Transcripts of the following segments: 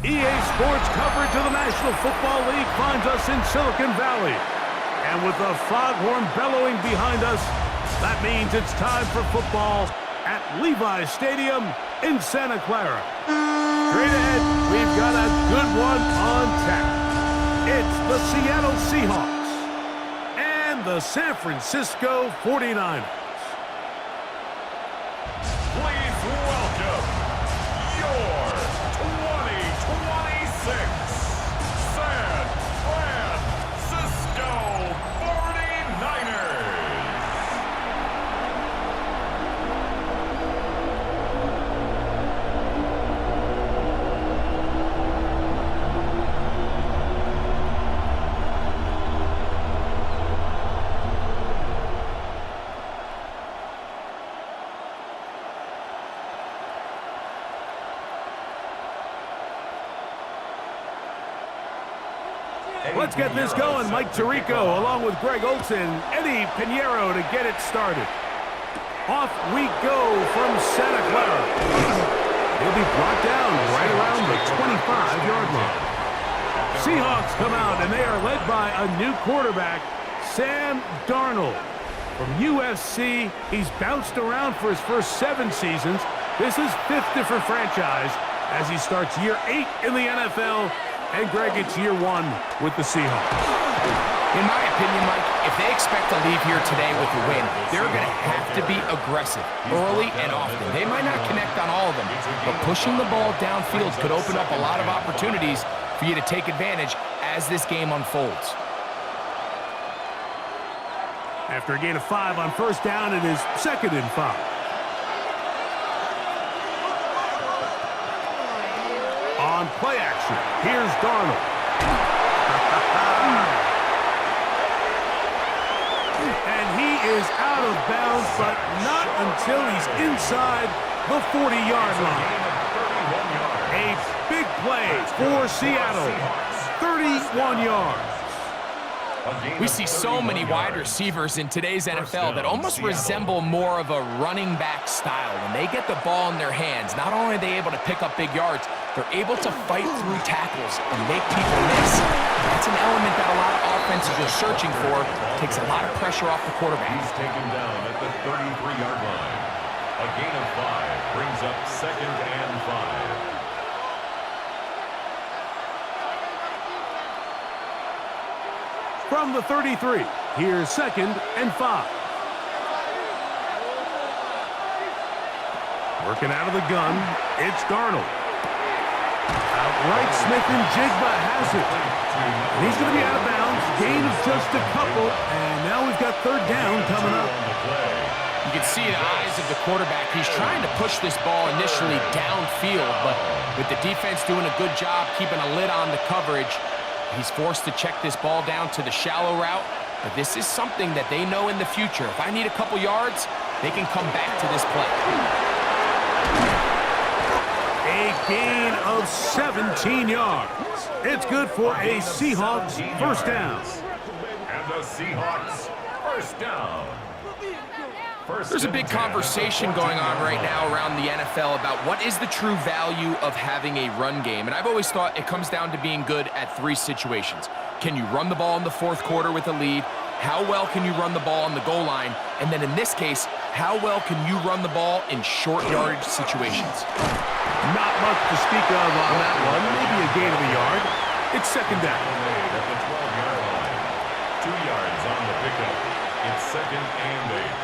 EA Sports coverage of the National Football League finds us in Silicon Valley. And with the foghorn bellowing behind us, that means it's time for football at Levi's Stadium in Santa Clara. Straight ahead, we've got a good one on tap. It's the Seattle Seahawks and the San Francisco 49ers. Please welcome your 2026 San Francisco 49ers. Let's get this going. Mike Tirico along with Greg Olson, Eddie Pinheiro to get it started. Off we go from Santa Clara. He'll be brought down right around the 25-yard line. Seahawks come out, and they are led by a new quarterback, Sam Darnold. From USC, he's bounced around for his first 7 seasons. This is 5th different franchise as he starts year 8 in the NFL. And Greg, it's year 1 with the Seahawks. In my opinion, Mike, if they expect to leave here today with a win, they're going to have to be aggressive early and often. They might not connect on all of them, but pushing the ball downfield could open up a lot of opportunities for you to take advantage as this game unfolds. After a gain of 5 on first down, it is 2nd and 5. On play action, here's Darnold. And he is out of bounds, but not until he's inside the 40-yard line. A big play for Seattle, 31 yards. We see so many wide receivers in today's NFL that almost resemble more of a running back style. When they get the ball in their hands, not only are they able to pick up big yards, they're able to fight through tackles and make people miss. That's an element that a lot of offenses are searching for. Takes a lot of pressure off the quarterback. He's taken down at the 33-yard line. A gain of 5 brings up 2nd and 5. From the 33, here's 2nd and 5. Working out of the gun, it's Darnold. Outright Smith and Jigba has it. And he's going to be out of bounds. Gain of just a couple. And now we've got 3rd down coming up. You can see the eyes of the quarterback. He's trying to push this ball initially downfield, but with the defense doing a good job keeping a lid on the coverage, he's forced to check this ball down to the shallow route. But this is something that they know in the future. If I need a couple yards, they can come back to this play. A gain of 17 yards. It's good for a Seahawks first down. And the Seahawks first down. There's a big conversation going on right now around the NFL about what is the true value of having a run game. And I've always thought it comes down to being good at 3 situations. Can you run the ball in the 4th quarter with a lead? How well can you run the ball on the goal line? And then in this case, how well can you run the ball in short yardage situations? Not much to speak of on that one. Maybe a gain of a yard. It's 2nd down. At the 12-yard line. 2 yards on the pickup. It's 2nd and 8.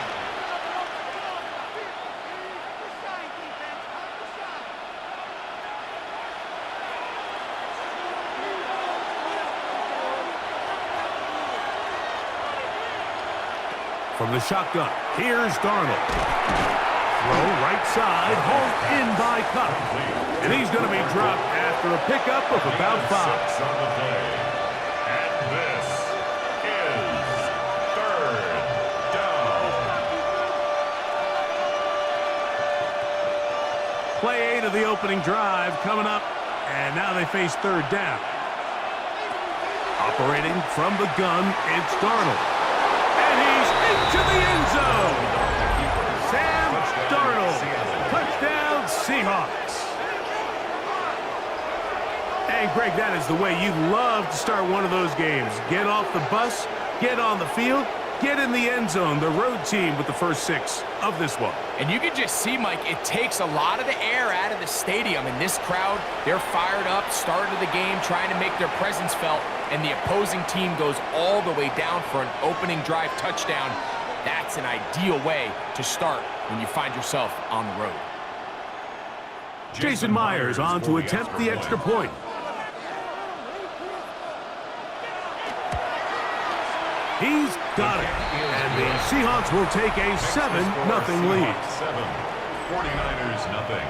From the shotgun, here's Darnold. Throw right side, hauled in by Cup. And he's going to be dropped after a pickup of about 5. On the play. And this is 3rd down. Play 8 of the opening drive coming up, and now they face 3rd down. Operating from the gun, it's Darnold. And he's into the end zone. Sam Darnold, touchdown Seahawks. And, Greg, that is the way you love to start one of those games. Get off the bus, get on the field, get in the end zone. The road team with the first 6 of this one. And you can just see, Mike, it takes a lot of the air out of the stadium. And this crowd, they're fired up, started the game, trying to make their presence felt. And the opposing team goes all the way down for an opening drive touchdown. That's an ideal way to start when you find yourself on the road. Jason Myers on to attempt the extra point. He's got it. And the Seahawks will take a 7-0 lead. 49ers nothing.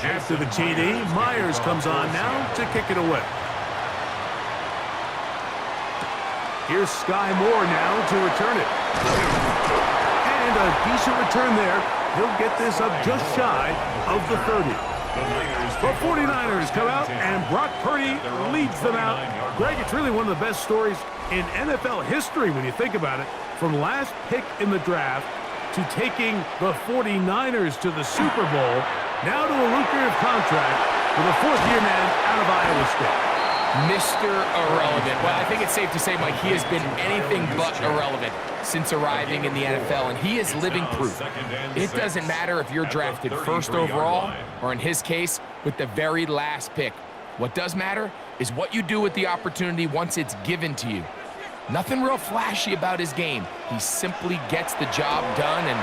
After the TD, Myers comes on now to kick it away. Here's Sky Moore now to return it. And a decent return there. He'll get this up just shy of the 30. The 49ers come out, and Brock Purdy leads them out. Greg, it's really one of the best stories in NFL history when you think about it. From last pick in the draft to taking the 49ers to the Super Bowl, now to a lucrative contract with a 4th-year man out of Iowa State. Mr. Irrelevant. Well, I think it's safe to say, Mike, he has been anything but irrelevant since arriving in the NFL, and he is living proof. It doesn't matter if you're drafted 1st overall or, in his case, with the very last pick. What does matter is what you do with the opportunity once it's given to you. Nothing real flashy about his game. He simply gets the job done, and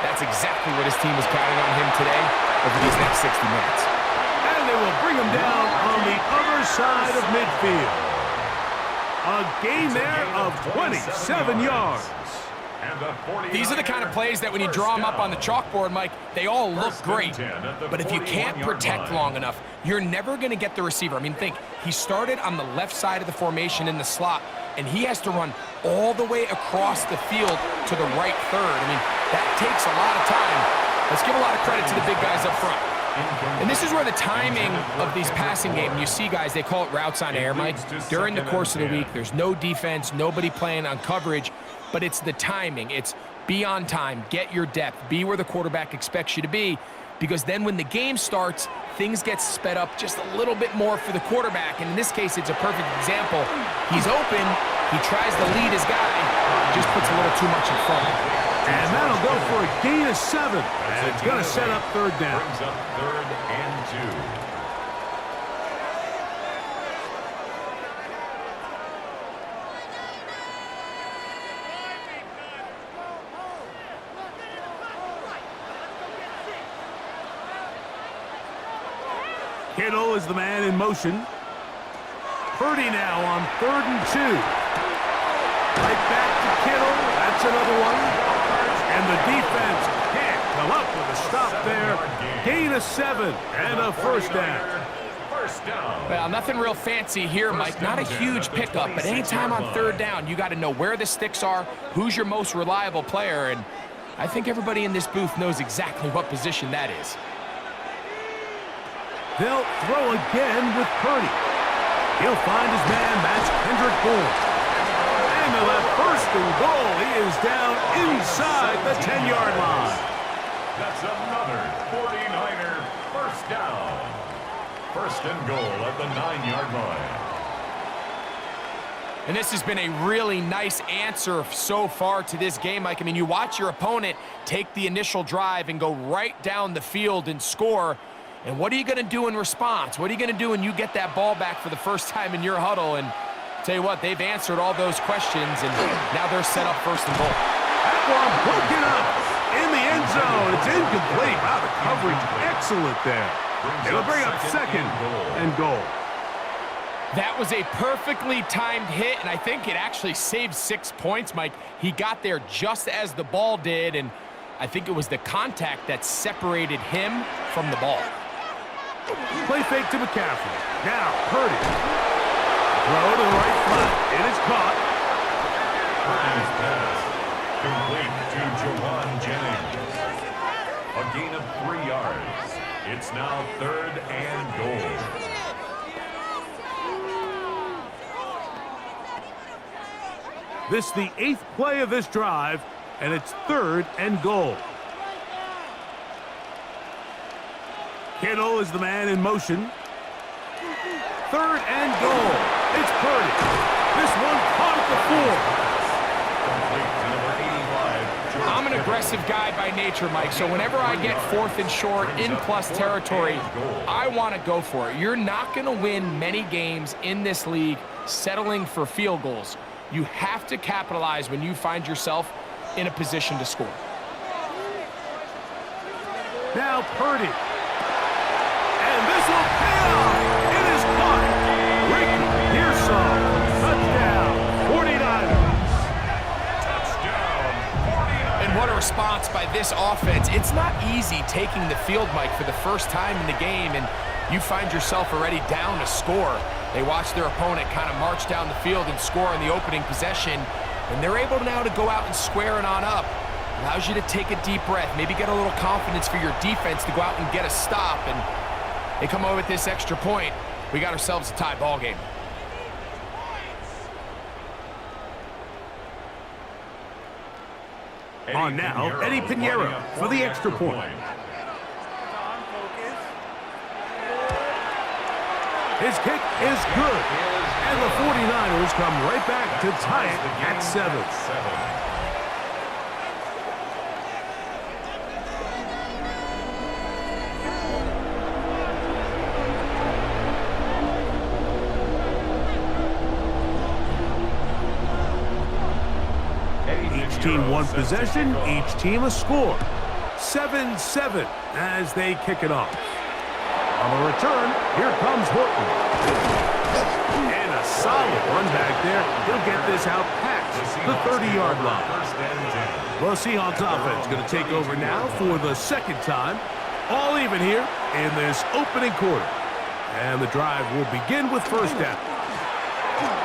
that's exactly what his team is counting on him today over these next 60 minutes. And they will bring him down on the other side of midfield. A gain there of 27 yards. These are the kind of plays that when you draw them up on the chalkboard, Mike, they all look great. But if you can't protect long enough, you're never going to get the receiver. I mean, think, he started on the left side of the formation in the slot, and he has to run all the way across the field to the right third. I mean, that takes a lot of time. Let's give a lot of credit to the big guys up front. And this is where the timing of these passing game, you see guys, they call it routes on air, Mike. During the course of the week, there's no defense, nobody playing on coverage, but it's the timing. It's be on time, get your depth, be where the quarterback expects you to be, because then when the game starts, things get sped up just a little bit more for the quarterback. And in this case, it's a perfect example. He's open, he tries to lead his guy, just puts a little too much in front. And that'll go for a gain of 7. And it's going to set up 3rd down. Brings up 3rd and 2. Kittle is the man in motion. Purdy now on 3rd and 2. Right back to Kittle. That's another one. And the defense can't come up with a stop there. Gain of 7 and a 1st down. Well, nothing real fancy here, Mike. Not a huge pickup, but anytime on 3rd down, you got to know where the sticks are, who's your most reliable player, and I think everybody in this booth knows exactly what position that is. They'll throw again with Purdy. He'll find his man, that's Kendrick Bourne. And the left 1st and goal. He is down inside the 10-yard line. That's another 49er 1st down. 1st and goal at the 9-yard line. And this has been a really nice answer so far to this game, Mike. I mean, you watch your opponent take the initial drive and go right down the field and score. And what are you going to do in response? What are you going to do when you get that ball back for the first time in your huddle? And tell you what, they've answered all those questions, and now they're set up 1st and goal. That one broken up in the end zone. It's incomplete. Wow, the coverage excellent there. It'll bring up 2nd and goal. That was a perfectly timed hit, and I think it actually saved 6 points, Mike. He got there just as the ball did, and I think it was the contact that separated him from the ball. Play fake to McCaffrey. Now, Purdy. Throw to the right flat. It is caught. Purdy's pass complete to Jawan Jennings. A gain of 3 yards. It's now 3rd and goal. This is the 8th play of this drive, and it's 3rd and goal. Kittle is the man in motion. 3rd and goal. It's Purdy. This one caught at the 4. I'm an aggressive guy by nature, Mike, so whenever I get 4th and short in plus territory, I want to go for it. You're not going to win many games in this league settling for field goals. You have to capitalize when you find yourself in a position to score. Now Purdy. And this will pay off. It is caught. Rick Pearson. Touchdown. 49ers. Touchdown. 49ers. And what a response by this offense. It's not easy taking the field, Mike, for the first time in the game, and you find yourself already down a score. They watch their opponent kind of march down the field and score in the opening possession, and they're able now to go out and square it on up. Allows you to take a deep breath, maybe get a little confidence for your defense to go out and get a stop, and they come over with this extra point. We got ourselves a tie ball game. On now, Eddie Pinheiro for the extra point. His kick is good. And the 49ers come right back to tie it at 7. Each team one possession, each team a score. 7-7 as they kick it off. On the return, here comes Horton. And a solid run back there. He'll get this out past the 30-yard line. The Seahawks offense going to take over now for the 2nd time. All even here in this opening quarter. And the drive will begin with 1st down.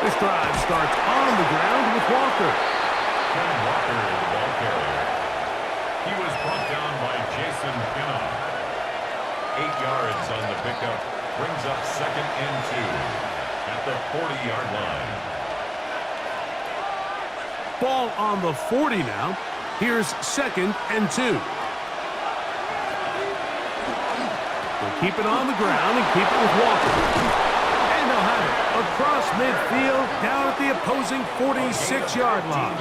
This drive starts on the ground with Walker. Ken Walker, the ball carrier. He was brought down by Jason Pinnock. 8 yards on the pickup, brings up 2nd and 2 at the 40-yard line. Ball on the 40 now. Here's 2nd and 2. They'll keep it on the ground and keep it with Walker. And they'll have it across midfield down at the opposing 46-yard line.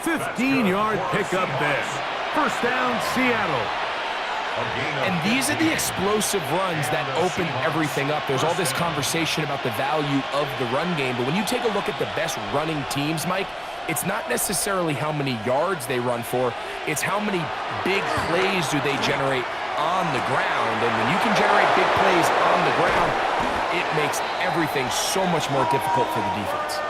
15-yard pickup there. 1st down, Seattle. And these are the explosive runs that open everything up. There's all this conversation about the value of the run game, but when you take a look at the best running teams, Mike, it's not necessarily how many yards they run for, it's how many big plays do they generate on the ground. And when you can generate big plays on the ground, it makes everything so much more difficult for the defense.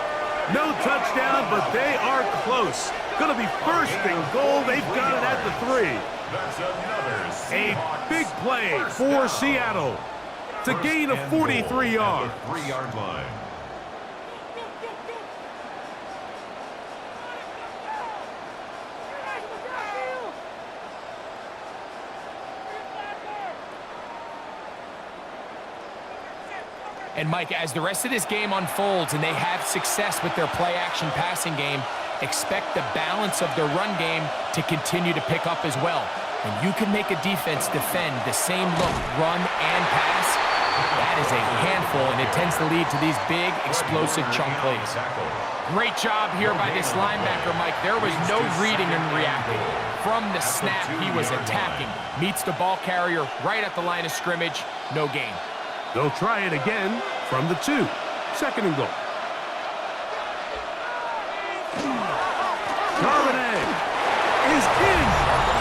No touchdown, but they are close. Going to be 1st and goal. They've got it at the 3. That's another A big play for Seattle. It's a gain of 43 yards. 3-yard line. And Mike, as the rest of this game unfolds and they have success with their play-action passing game, expect the balance of their run game to continue to pick up as well. And you can make a defense defend the same look, run and pass. That is a handful, and it tends to lead to these big, explosive chunk plays. Great job here by this linebacker, Mike. There was no reading and reacting. From the snap, he was attacking. Meets the ball carrier right at the line of scrimmage. No gain. They'll try it again from the 2. 2nd and goal. Charbonnet is in.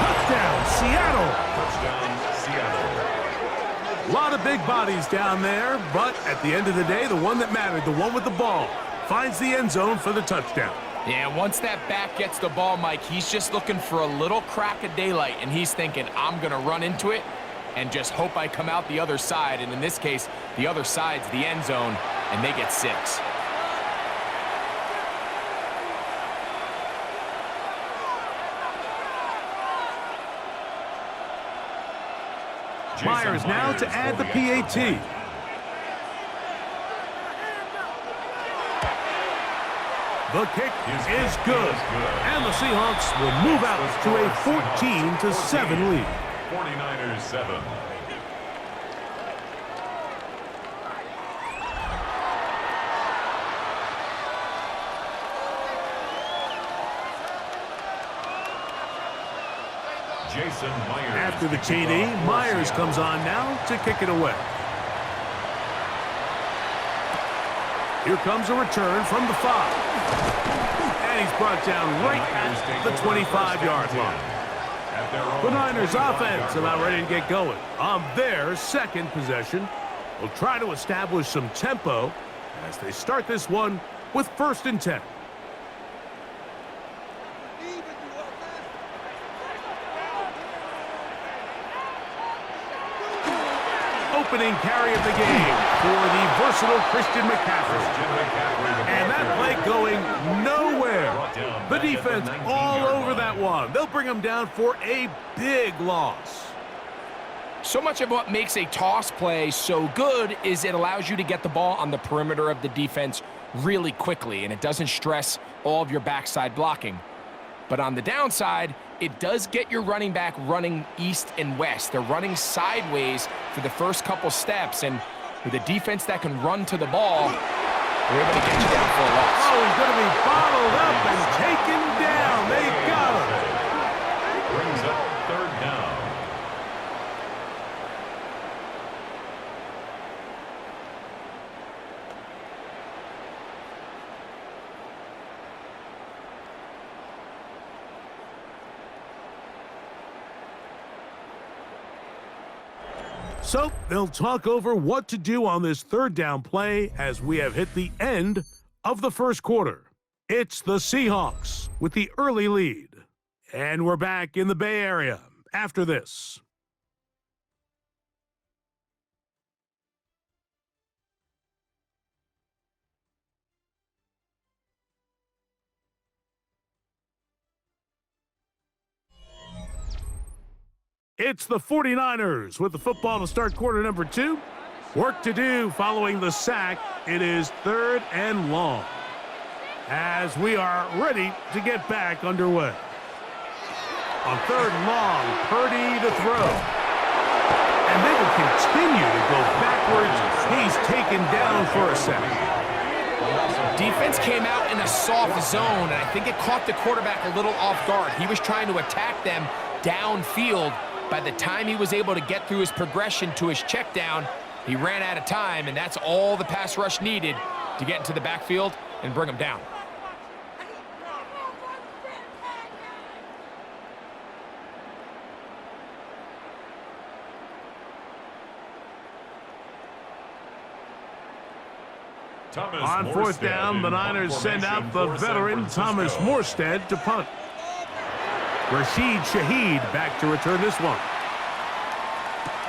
Touchdown, Seattle. Touchdown, Seattle. A lot of big bodies down there, but at the end of the day, the one that mattered, the one with the ball, finds the end zone for the touchdown. Yeah, once that back gets the ball, Mike, he's just looking for a little crack of daylight, and he's thinking, I'm going to run into it and just hope I come out the other side. And in this case, the other side's the end zone, and they get 6. Myers now to add the PAT. The kick is good. And the Seahawks will move out to a 14-7 lead. 49ers 7. Jason Myers. After the TD, Myers comes on now to kick it away. Here comes a return from the 5. And he's brought down right at the 25-yard line. The Niners offense about ready to get going on their second possession. Will try to establish some tempo as they start this one with 1st and 10. Opening carry of the game for the versatile Christian McCaffrey. And that play going nowhere. The defense all over that one. They'll bring him down for a big loss. So much of what makes a toss play so good is it allows you to get the ball on the perimeter of the defense really quickly, and it doesn't stress all of your backside blocking. But on the downside, it does get your running back running east and west. They're running sideways for the first couple steps, and with a defense that can run to the ball, they're able to get you down for a loss. Oh, he's going to be bottled up and taken down. They got him. Brings up 3rd down. So they'll talk over what to do on this 3rd down play as we have hit the end of the 1st quarter. It's the Seahawks with the early lead. And we're back in the Bay Area after this. It's the 49ers with the football to start quarter number 2. Work to do following the sack. It is 3rd and long as we are ready to get back underway. On 3rd and long, Purdy to throw. And they will continue to go backwards. He's taken down for a sack. Defense came out in a soft zone, and I think it caught the quarterback a little off guard. He was trying to attack them downfield. By the time he was able to get through his progression to his check down, he ran out of time, and that's all the pass rush needed to get into the backfield and bring him down. On 4th down, the Niners send out the veteran Thomas Morstead to punt. Rashid Shaheed back to return this one.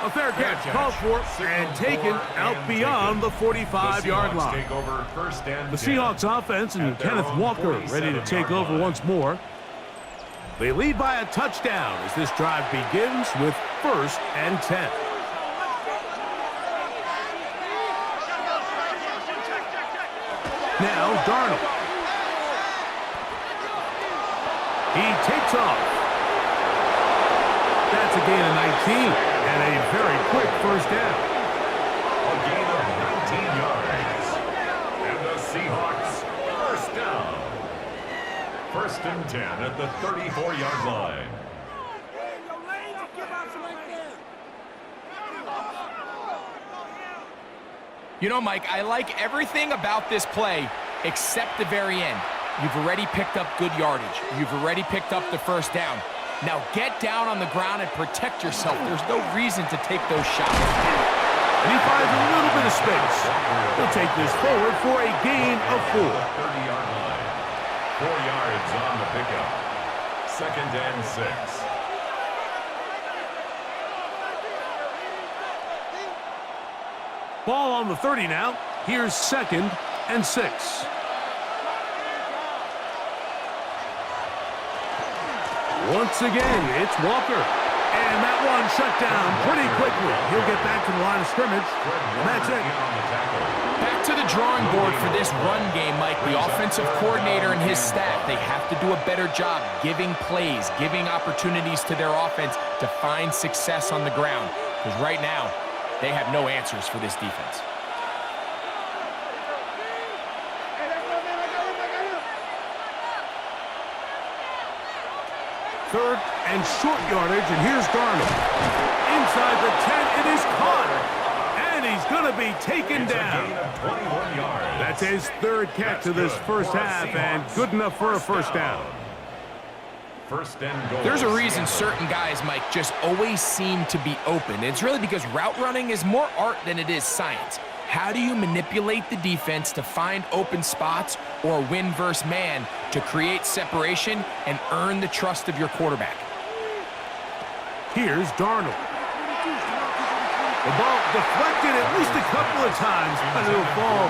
A fair catch called for and taken out beyond the 45-yard line. The Seahawks offense and Kenneth Walker ready to take over once more. They lead by a touchdown as this drive begins with 1st and 10. Now Darnold. He takes off. That's a gain of 19 and a very quick 1st down. A gain of 19 yards. And the Seahawks 1st down. 1st and 10 at the 34-yard line. You know, Mike, I like everything about this play except the very end. You've already picked up good yardage. You've already picked up the 1st down. Now get down on the ground and protect yourself. There's no reason to take those shots. And he finds a little bit of space. He'll take this forward for a gain of 4. 30-yard line. 4 yards on the pickup. 2nd and 6. Ball on the 30 now. Here's 2nd and 6. Once again, it's Walker. And that one shut down pretty quickly. He'll get back to the line of scrimmage. And that's it. Back to the drawing board for this run game, Mike. The offensive coordinator and his staff, they have to do a better job giving plays, giving opportunities to their offense to find success on the ground. Because right now, they have no answers for this defense. Third and short yardage, and here's Darnold. Inside the 10, it is caught. And he's going to be taken down. That's his third catch of this first half, and good enough for a first down. First and goal. There's a reason certain guys, Mike, just always seem to be open. It's really because route running is more art than it is science. How do you manipulate the defense to find open spots or win versus man to create separation and earn the trust of your quarterback? Here's Darnold. The ball deflected at least a couple of times, but it'll fall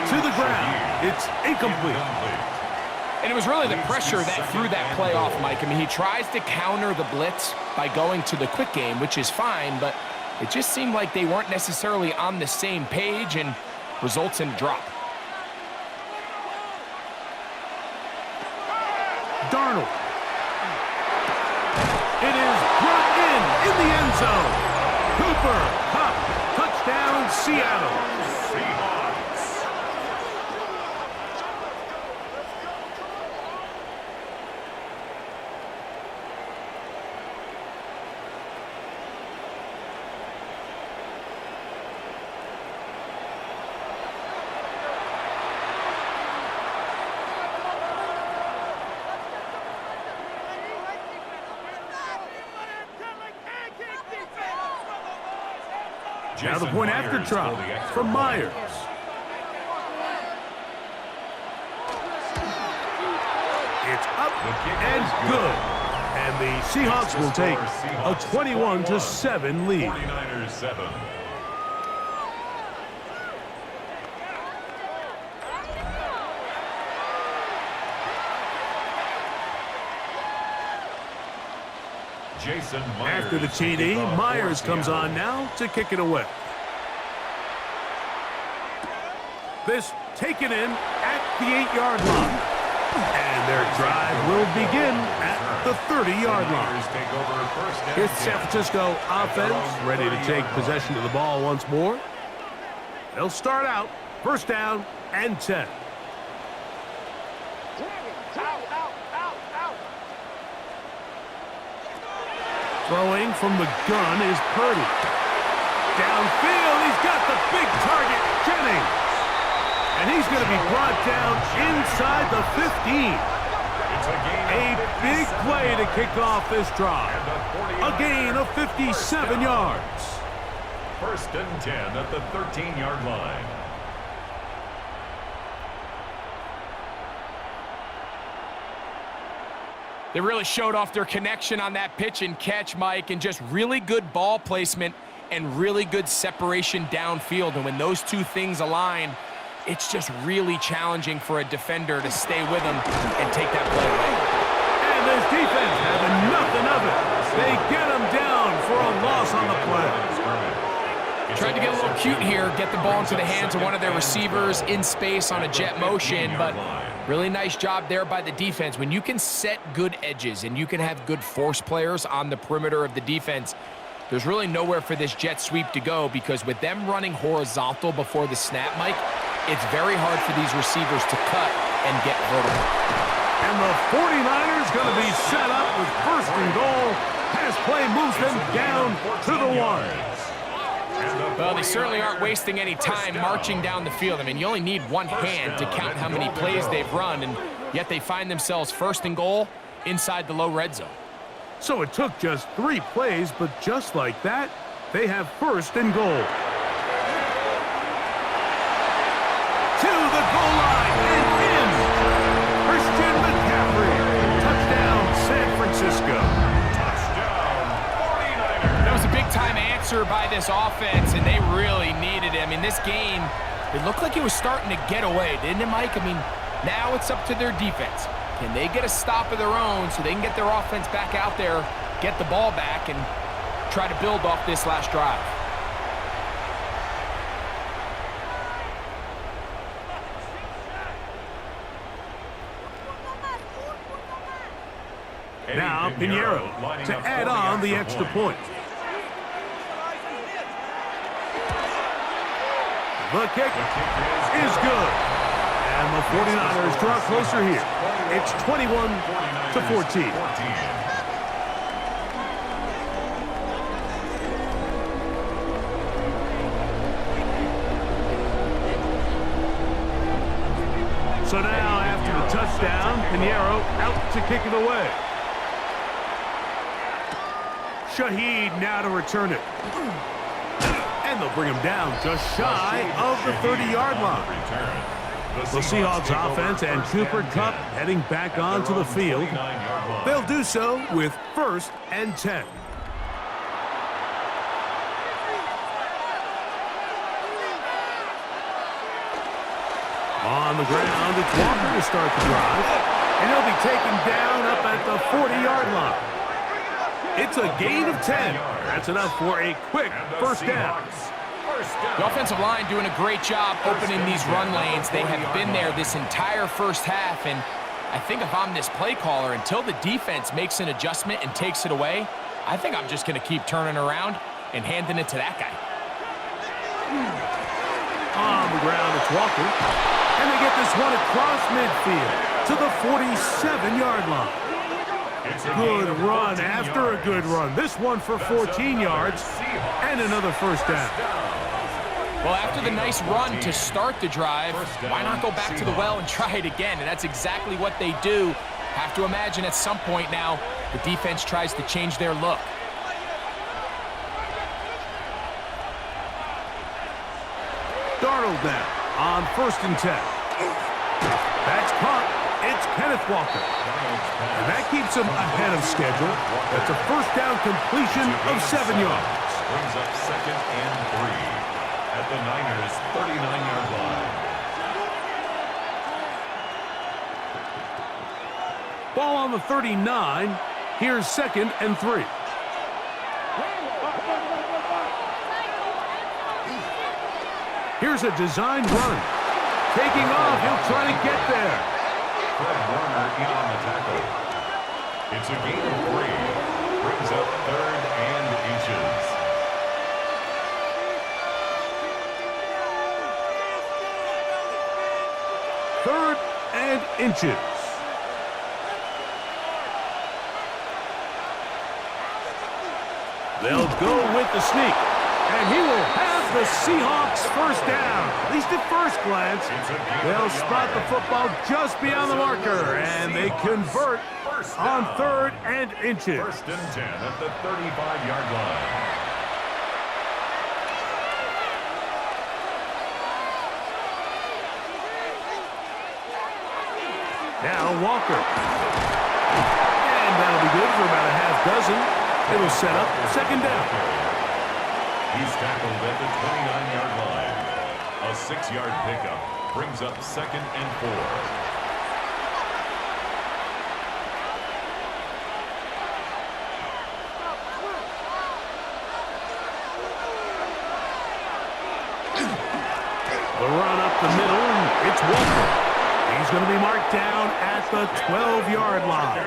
to the ground. It's incomplete. And it was really the pressure that threw that play off, Mike. I mean, he tries to counter the blitz by going to the quick game, which is fine, but it just seemed like they weren't necessarily on the same page and results in a drop. Darnold. It is brought in the end zone. Cooper, Kupp, touchdown, Seattle. Now the point after try from Myers. It's up and good. And the Seahawks will take a 21-7 lead. 49ers 7. After the TD, Myers comes on now to kick it away. This taken in at the 8-yard line. And their drive will begin at the 30-yard line. Here's the San Francisco offense ready to take possession of the ball once more. They'll start out first down and 10. Throwing from the gun is Purdy. Downfield, he's got the big target, Jennings. And he's going to be brought down inside the 15. A big play to kick off this drive. A gain of 57 yards. First and 10 at the 13-yard line. They really showed off their connection on that pitch and catch, Mike, and just really good ball placement and really good separation downfield. And when those two things align, it's just really challenging for a defender to stay with them and take that play away. And this defense having nothing of it. They get him down for a loss on the play. Tried to get a little cute here, get the ball into the hands of one of their receivers in space on a jet motion, but really nice job there by the defense. When you can set good edges and you can have good force players on the perimeter of the defense, there's really nowhere for this jet sweep to go, because with them running horizontal before the snap, Mike, it's very hard for these receivers to cut and get vertical. And the 49ers going to be set up with first and goal. Pass play moves them down to the 1. Well, they certainly aren't wasting any time marching down the field. I mean, you only need one hand to count how many plays they've run, and yet they find themselves first and goal inside the low red zone. So it took just 3 plays, but just like that, they have first and goal. To the goal line and in. Christian McCaffrey. Touchdown, San Francisco. Big-time answer by this offense, and they really needed it. I mean, this game, it looked like it was starting to get away, didn't it, Mike? I mean, now it's up to their defense. Can they get a stop of their own so they can get their offense back out there, get the ball back, and try to build off this last drive? Now Pinheiro to add on the extra point. The kick is good. And the 49ers draw closer here. It's 21-14. So now, after the touchdown, Pinheiro out to kick it away. Shaheed now to return it. And they'll bring him down just shy of the 30-yard line. The Seahawks offense and Cooper Kupp heading back onto the field. They'll do so with 1st and 10. On the ground, it's Walker to start the drive. And he'll be taken down up at the 40-yard line. It's a gain of 10. That's enough for a quick first down. The offensive line doing a great job opening these run lanes. They have been there this entire first half, and I think if I'm this play caller, until the defense makes an adjustment and takes it away, I think I'm just going to keep turning around and handing it to that guy. On the ground, it's Walker. And they get this one across midfield to the 47-yard line. Good run after a good run. This one for 14 yards and another first down. Well, after the nice run to start the drive, why not go back to the well and try it again? And that's exactly what they do. Have to imagine at some point now, the defense tries to change their look. Darnold now on 1st and 10. That's caught. It's Kenneth Walker. And that keeps him ahead of schedule. That's a first down completion of 7 yards. Brings up 2nd and 3 at the Niners' 39-yard line. Ball on the 39. Here's 2nd and 3. Here's a designed run. Taking off. He'll try to get there. Fred Warner in on the tackle. It's a gain of 3. Brings up 3rd and inches. Third and inches. They'll go with the sneak. And he will have the Seahawks first down. At least at first glance. They'll spot the football just beyond the marker. And they convert on 3rd and inches. 1st and 10 at the 35-yard line. Now Walker. And that'll be good for about a half dozen. It'll set up 2nd down. He's tackled at the 29-yard line. A 6-yard pickup brings up 2nd and 4. The run up the middle. It's Walker. He's going to be marked down at the 12-yard line.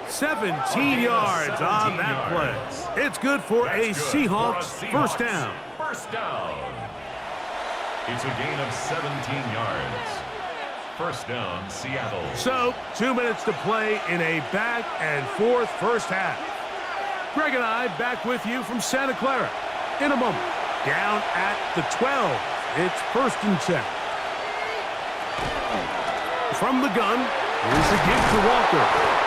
17 yards on that play. It's good for a Seahawks first down. First down. It's a gain of 17 yards. First down, Seattle. So, 2 minutes to play in a back-and-forth first half. Greg and I back with you from Santa Clara in a moment. Down at the 12. It's 1st and 10. From the gun, here's the give to Walker.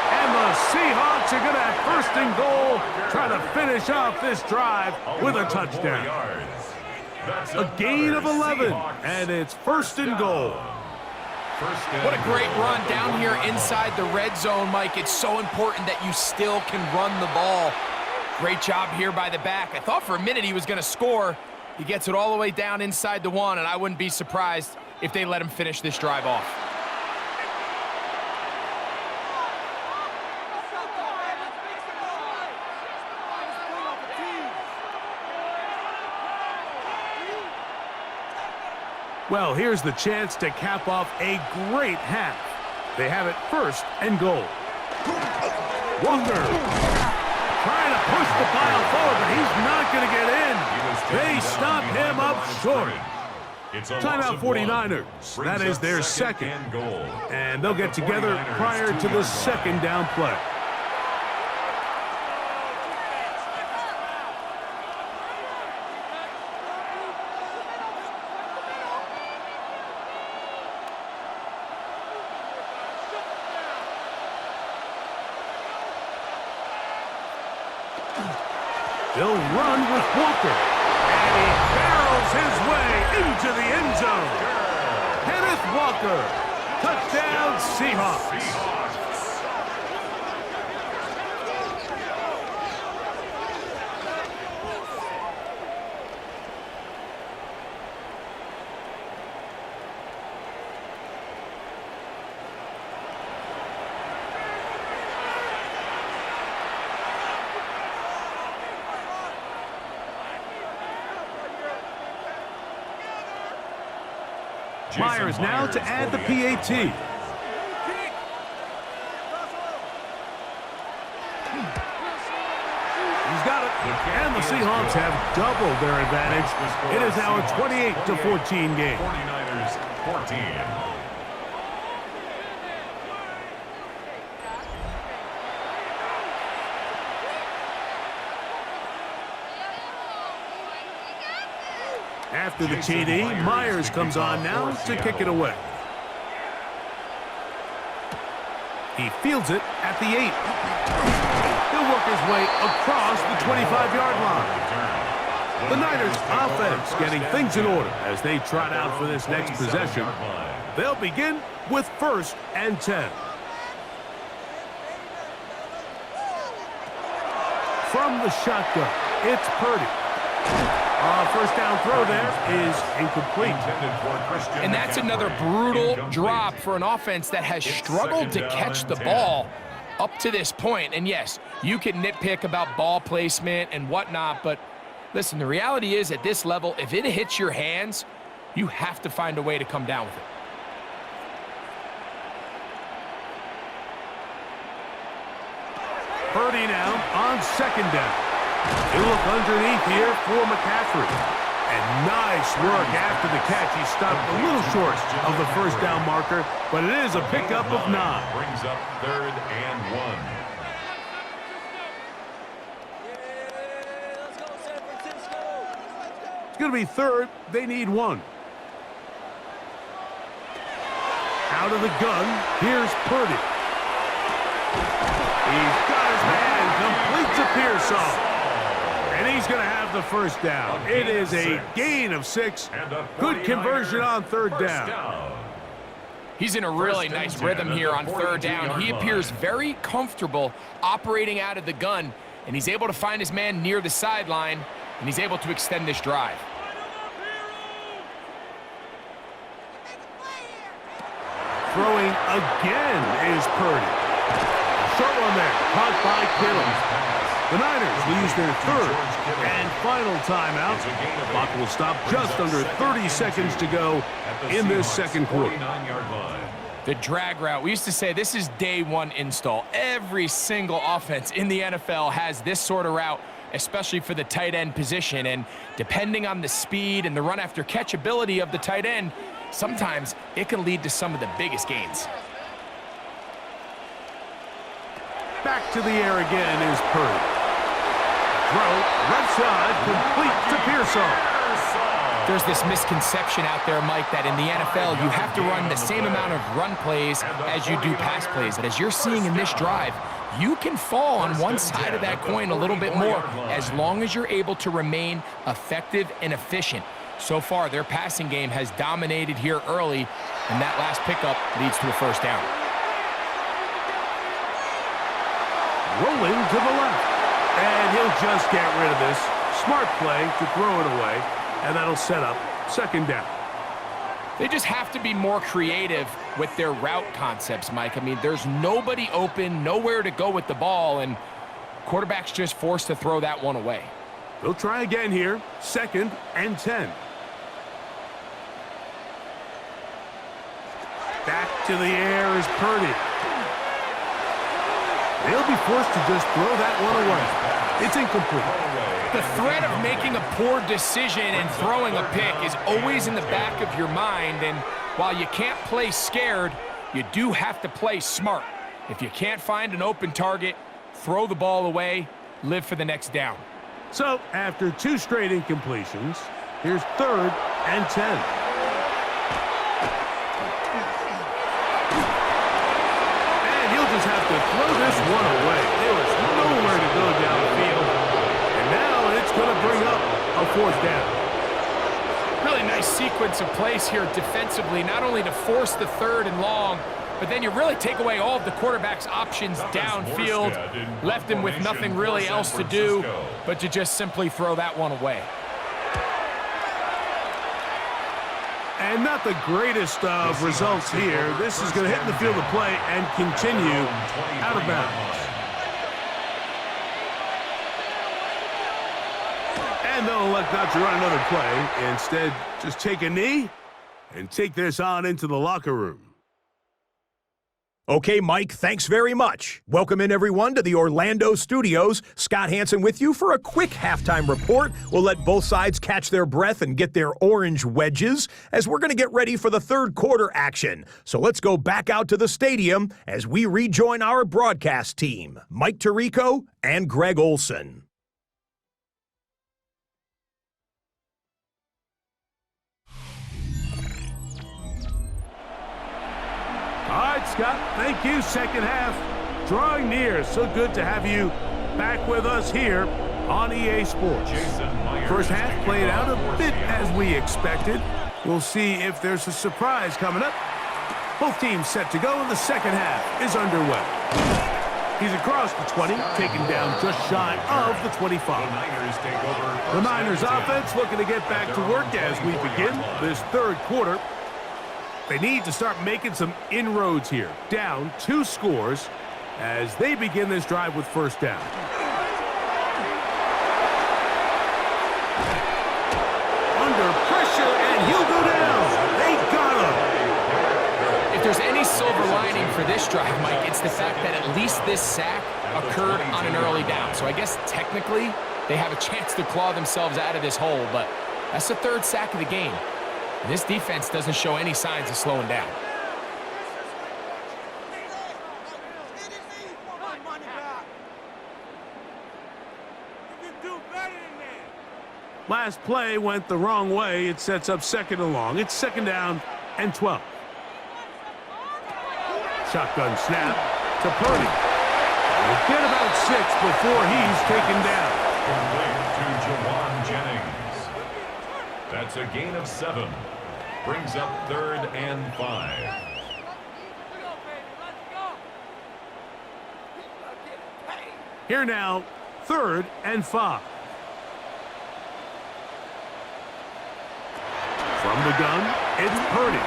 And the Seahawks are going to have 1st and goal, try to finish off this drive with a touchdown. A gain of 11, and it's 1st and goal. What a great run down here inside the red zone, Mike. It's so important that you still can run the ball. Great job here by the back. I thought for a minute he was going to score. He gets it all the way down inside the 1, and I wouldn't be surprised if they let him finish this drive off. Well, here's the chance to cap off a great half. They have it 1st and goal. Walker trying to push the pile forward, but he's not going to get in. They stop him up short. Timeout 49ers. That is their second. And they'll get together prior to the second down play. They'll run with Walker. And he barrels his way into the end zone. Kenneth Walker. Touchdown, Seahawks. Myers now to add the PAT. He's got it. And the Seahawks have doubled their advantage. It is now a 28-14 game. 49ers 14. After the TD, Myers comes on now to kick it away. He fields it at the 8. He'll work his way across the 25-yard line. The Niners offense getting things in order as they trot out for this next possession. They'll begin with 1st and 10. From the shotgun, it's Purdy. First down throw there is incomplete. And that's another brutal drop for an offense that has struggled to catch the ball up to this point. And yes, you can nitpick about ball placement and whatnot, but listen, the reality is at this level, if it hits your hands, you have to find a way to come down with it. Purdy now on 2nd down. He'll look underneath here for McCaffrey. And nice work after the catch. He stopped a little short of the 1st down marker, but it is a pickup of 9. Brings up 3rd and 1. It's going to be 3rd. They need 1. Out of the gun, here's Purdy. He's got his man, completes a Pearsall. And he's going to have the 1st down. It is a gain of 6. Good conversion on 3rd down. He's in a really nice rhythm here on 3rd down. He appears very comfortable operating out of the gun, and he's able to find his man near the sideline, and he's able to extend this drive. Throwing again is Purdy. Short one there, caught by Kittle. The Niners will use their 3rd and final timeout. The clock will stop just under 30 seconds to go in this 2nd quarter. The drag route. We used to say this is day 1 install. Every single offense in the NFL has this sort of route, especially for the tight end position. And depending on the speed and the run after catch ability of the tight end, sometimes it can lead to some of the biggest gains. Back to the air again is Purdy. Throw, left side, complete to Pearsall. There's this misconception out there, Mike, that in the NFL, you have to run the same amount of run plays as you do pass plays. And as you're seeing in this drive, you can fall on one side of that coin a little bit more as long as you're able to remain effective and efficient. So far, their passing game has dominated here early, and that last pickup leads to a 1st down. Rolling to the left. And he'll just get rid of this. Smart play to throw it away. And that'll set up 2nd down. They just have to be more creative with their route concepts, Mike. I mean, there's nobody open, nowhere to go with the ball, and quarterback's just forced to throw that one away. They'll try again here. 2nd and 10. Back to the air is Purdy. They'll be forced to just throw that one away. It's incomplete. The threat of making a poor decision and throwing a pick is always in the back of your mind, and while you can't play scared, you do have to play smart. If you can't find an open target, throw the ball away, live for the next down. So, after 2 straight incompletions, here's 3rd and 10. And he'll just have to throw this one away. There was nowhere to go down the field. And now it's going to bring up a 4th down. Really nice sequence of plays here defensively, not only to force the 3rd and long, but then you really take away all of the quarterback's options downfield, left him with nothing really else to do but to just simply throw that one away. And not the greatest of results here. This is going to hit in the field of play and continue out of bounds. And they'll elect not to run another play. Instead, just take a knee and take this on into the locker room. Okay, Mike, thanks very much. Welcome in, everyone, to the Orlando studios. Scott Hansen with you for a quick halftime report. We'll let both sides catch their breath and get their orange wedges as we're going to get ready for the 3rd quarter action. So let's go back out to the stadium as we rejoin our broadcast team, Mike Tirico and Greg Olson. All right, Scott, thank you. Second half drawing near. So good to have you back with us here on EA Sports. First half played out a bit as we expected. We'll see if there's a surprise coming up. Both teams set to go, and the second half is underway. He's across the 20, taken down just shy of the 25. The Niners offense looking to get back to work as we begin this 3rd quarter. They need to start making some inroads here. Down 2 scores as they begin this drive with 1st down. Under pressure, and he'll go down. They got him. If there's any silver lining for this drive, Mike, it's the fact that at least this sack occurred on an early down. So I guess technically they have a chance to claw themselves out of this hole, but that's the 3rd sack of the game. And this defense doesn't show any signs of slowing down. Last play went the wrong way. It sets up 2nd and long. It's 2nd down and 12. Shotgun snap to Purdy. We'll get about 6 before he's taken down. Complete to Jawan Jennings. That's a gain of 7. Brings up 3rd and 5. Here now, 3rd and 5. From the gun, it's Purdy.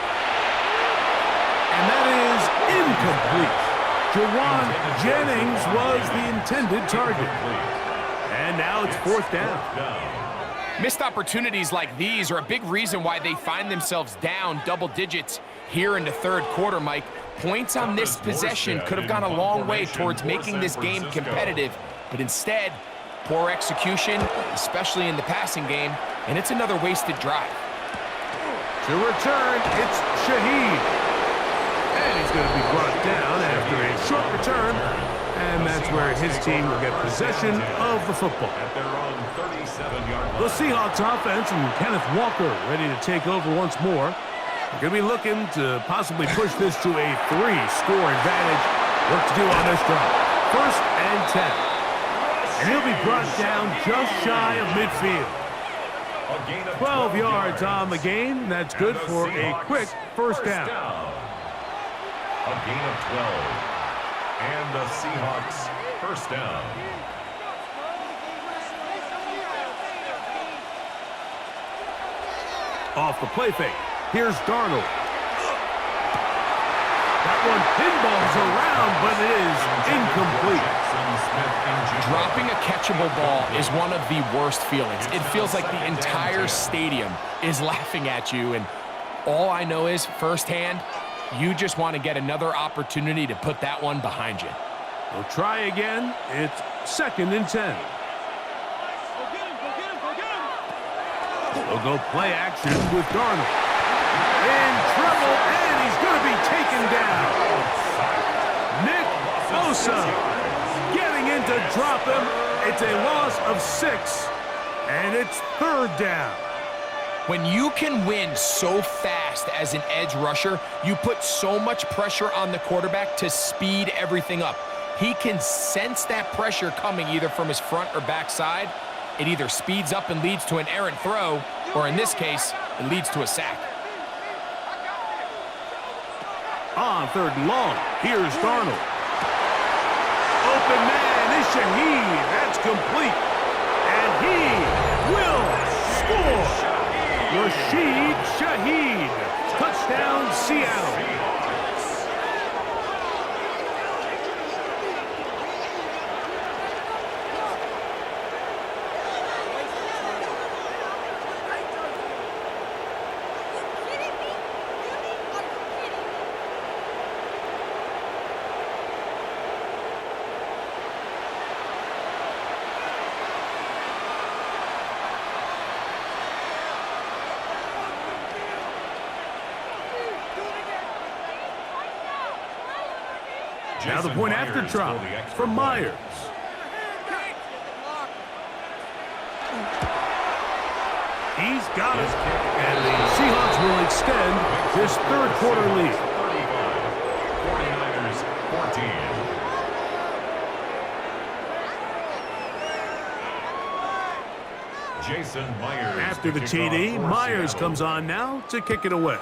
And that is incomplete. Jawan Jennings was the intended target. And now it's 4th down. Missed opportunities like these are a big reason why they find themselves down double digits here in the 3rd quarter, Mike. Points on this possession could have gone a long way towards making this game competitive, but instead, poor execution, especially in the passing game, and it's another wasted drive. To return, it's Shaheed. And he's going to be brought down after a short return, and that's where his team will get possession of the football. The Seahawks offense and Kenneth Walker ready to take over once more. They're going to be looking to possibly push this to a 3-score advantage. What to do on this drive. 1st and 10. And he'll be brought down just shy of midfield. 12 yards on the gain. That's good for a quick 1st down. A gain of 12. And the Seahawks 1st down. Off the play fake. Here's Darnold. That one pinballs around, but it is incomplete. Dropping a catchable ball is one of the worst feelings. It feels like the entire stadium is laughing at you, and all I know is firsthand, you just want to get another opportunity to put that one behind you. They'll try again. It's 2nd and 10. They'll go play action with Darnold. In trouble, and he's going to be taken down. Nick Bosa getting in to drop him. It's a loss of 6, and it's 3rd down. When you can win so fast as an edge rusher, you put so much pressure on the quarterback to speed everything up. He can sense that pressure coming either from his front or back side. It either speeds up and leads to an errant throw, or in this case, it leads to a sack. On 3rd and long, here's Darnold. Open man is Shaheed. That's complete. And he will score. Rashid Shaheed. Touchdown, Seattle. Now the point after try from Myers. He's got it. And the Seahawks will extend this 3rd quarter lead. 49ers 14. Jason Myers. After the TD, Myers comes on now to kick it away.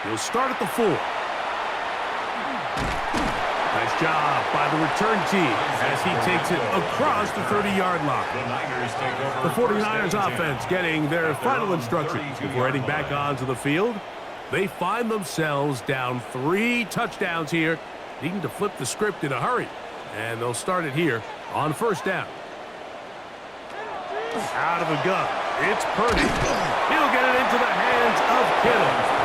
He'll start at the 4. Nice job by the return team as he takes it across the 30-yard line. The 49ers offense getting their final instructions before heading back onto the field. They find themselves down 3 touchdowns here, needing to flip the script in a hurry. And they'll start it here on 1st down. Out of the gun, it's Purdy. He'll get it into the hands of Kittle.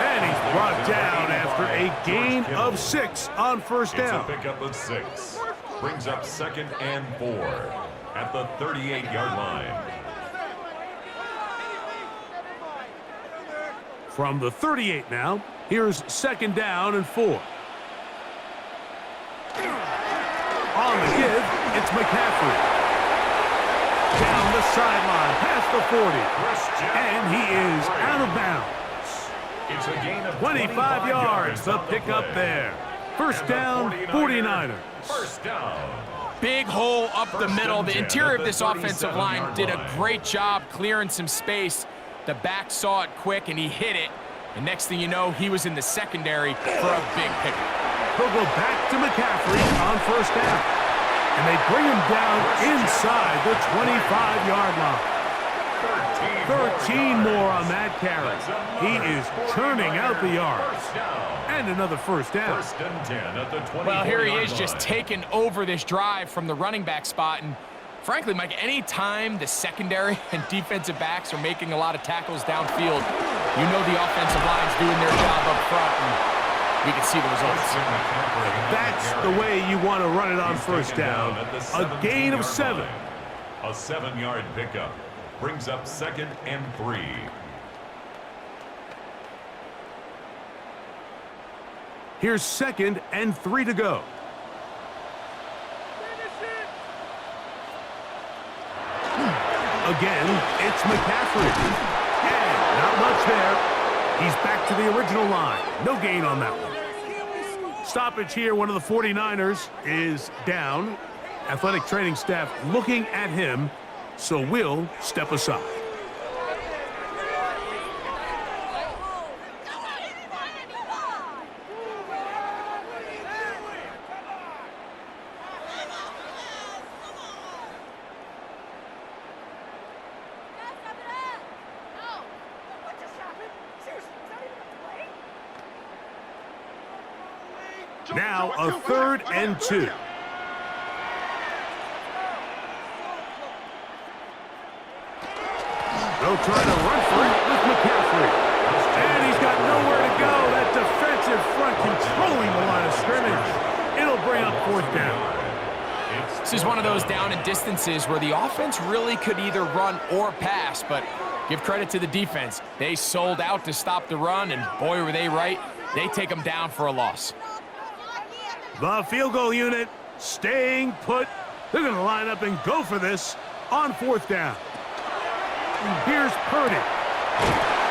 And he's brought down after a gain of 6 on 1st down. It's a pickup of 6. Brings up 2nd and 4 at the 38-yard line. From the 38 now, here's 2nd down and 4. On the give, it's McCaffrey. Down the sideline, past the 40. And he is out of bounds. It's a gain of 25 yards, the pickup there. 1st down, 49ers. 1st down. Big hole up the middle. The interior of this offensive line did a great job clearing some space. The back saw it quick, and he hit it. And next thing you know, he was in the secondary for a big pickup. He'll go back to McCaffrey on 1st down. And they bring him down inside the 25-yard line. 13 more on that carry. He is churning out the yards. And another 1st down. 1st and 10 at the 24-yard line. Well, here he is just taking over this drive from the running back spot. And frankly, Mike, any time the secondary and defensive backs are making a lot of tackles downfield, you know the offensive line's doing their job up front, and we can see the results. That's the way you want to run it on 1st down. A gain of 7. A 7-yard pickup. Brings up 2nd and 3. Here's 2nd and 3 to go. Again, it's McCaffrey. And not much there. He's back to the original line. No gain on that one. Stoppage here. One of the 49ers is down. Athletic training staff looking at him, so we'll step aside. Now a 3rd and 2. They'll try to run for it with McCaffrey. And he's got nowhere to go. That defense defensive front controlling the line of scrimmage. It'll bring up 4th down. This is one of those down and distances where the offense really could either run or pass, but give credit to the defense. They sold out to stop the run, and boy, were they right. They take them down for a loss. The field goal unit staying put. They're going to line up and go for this on 4th down. Here's Purdy.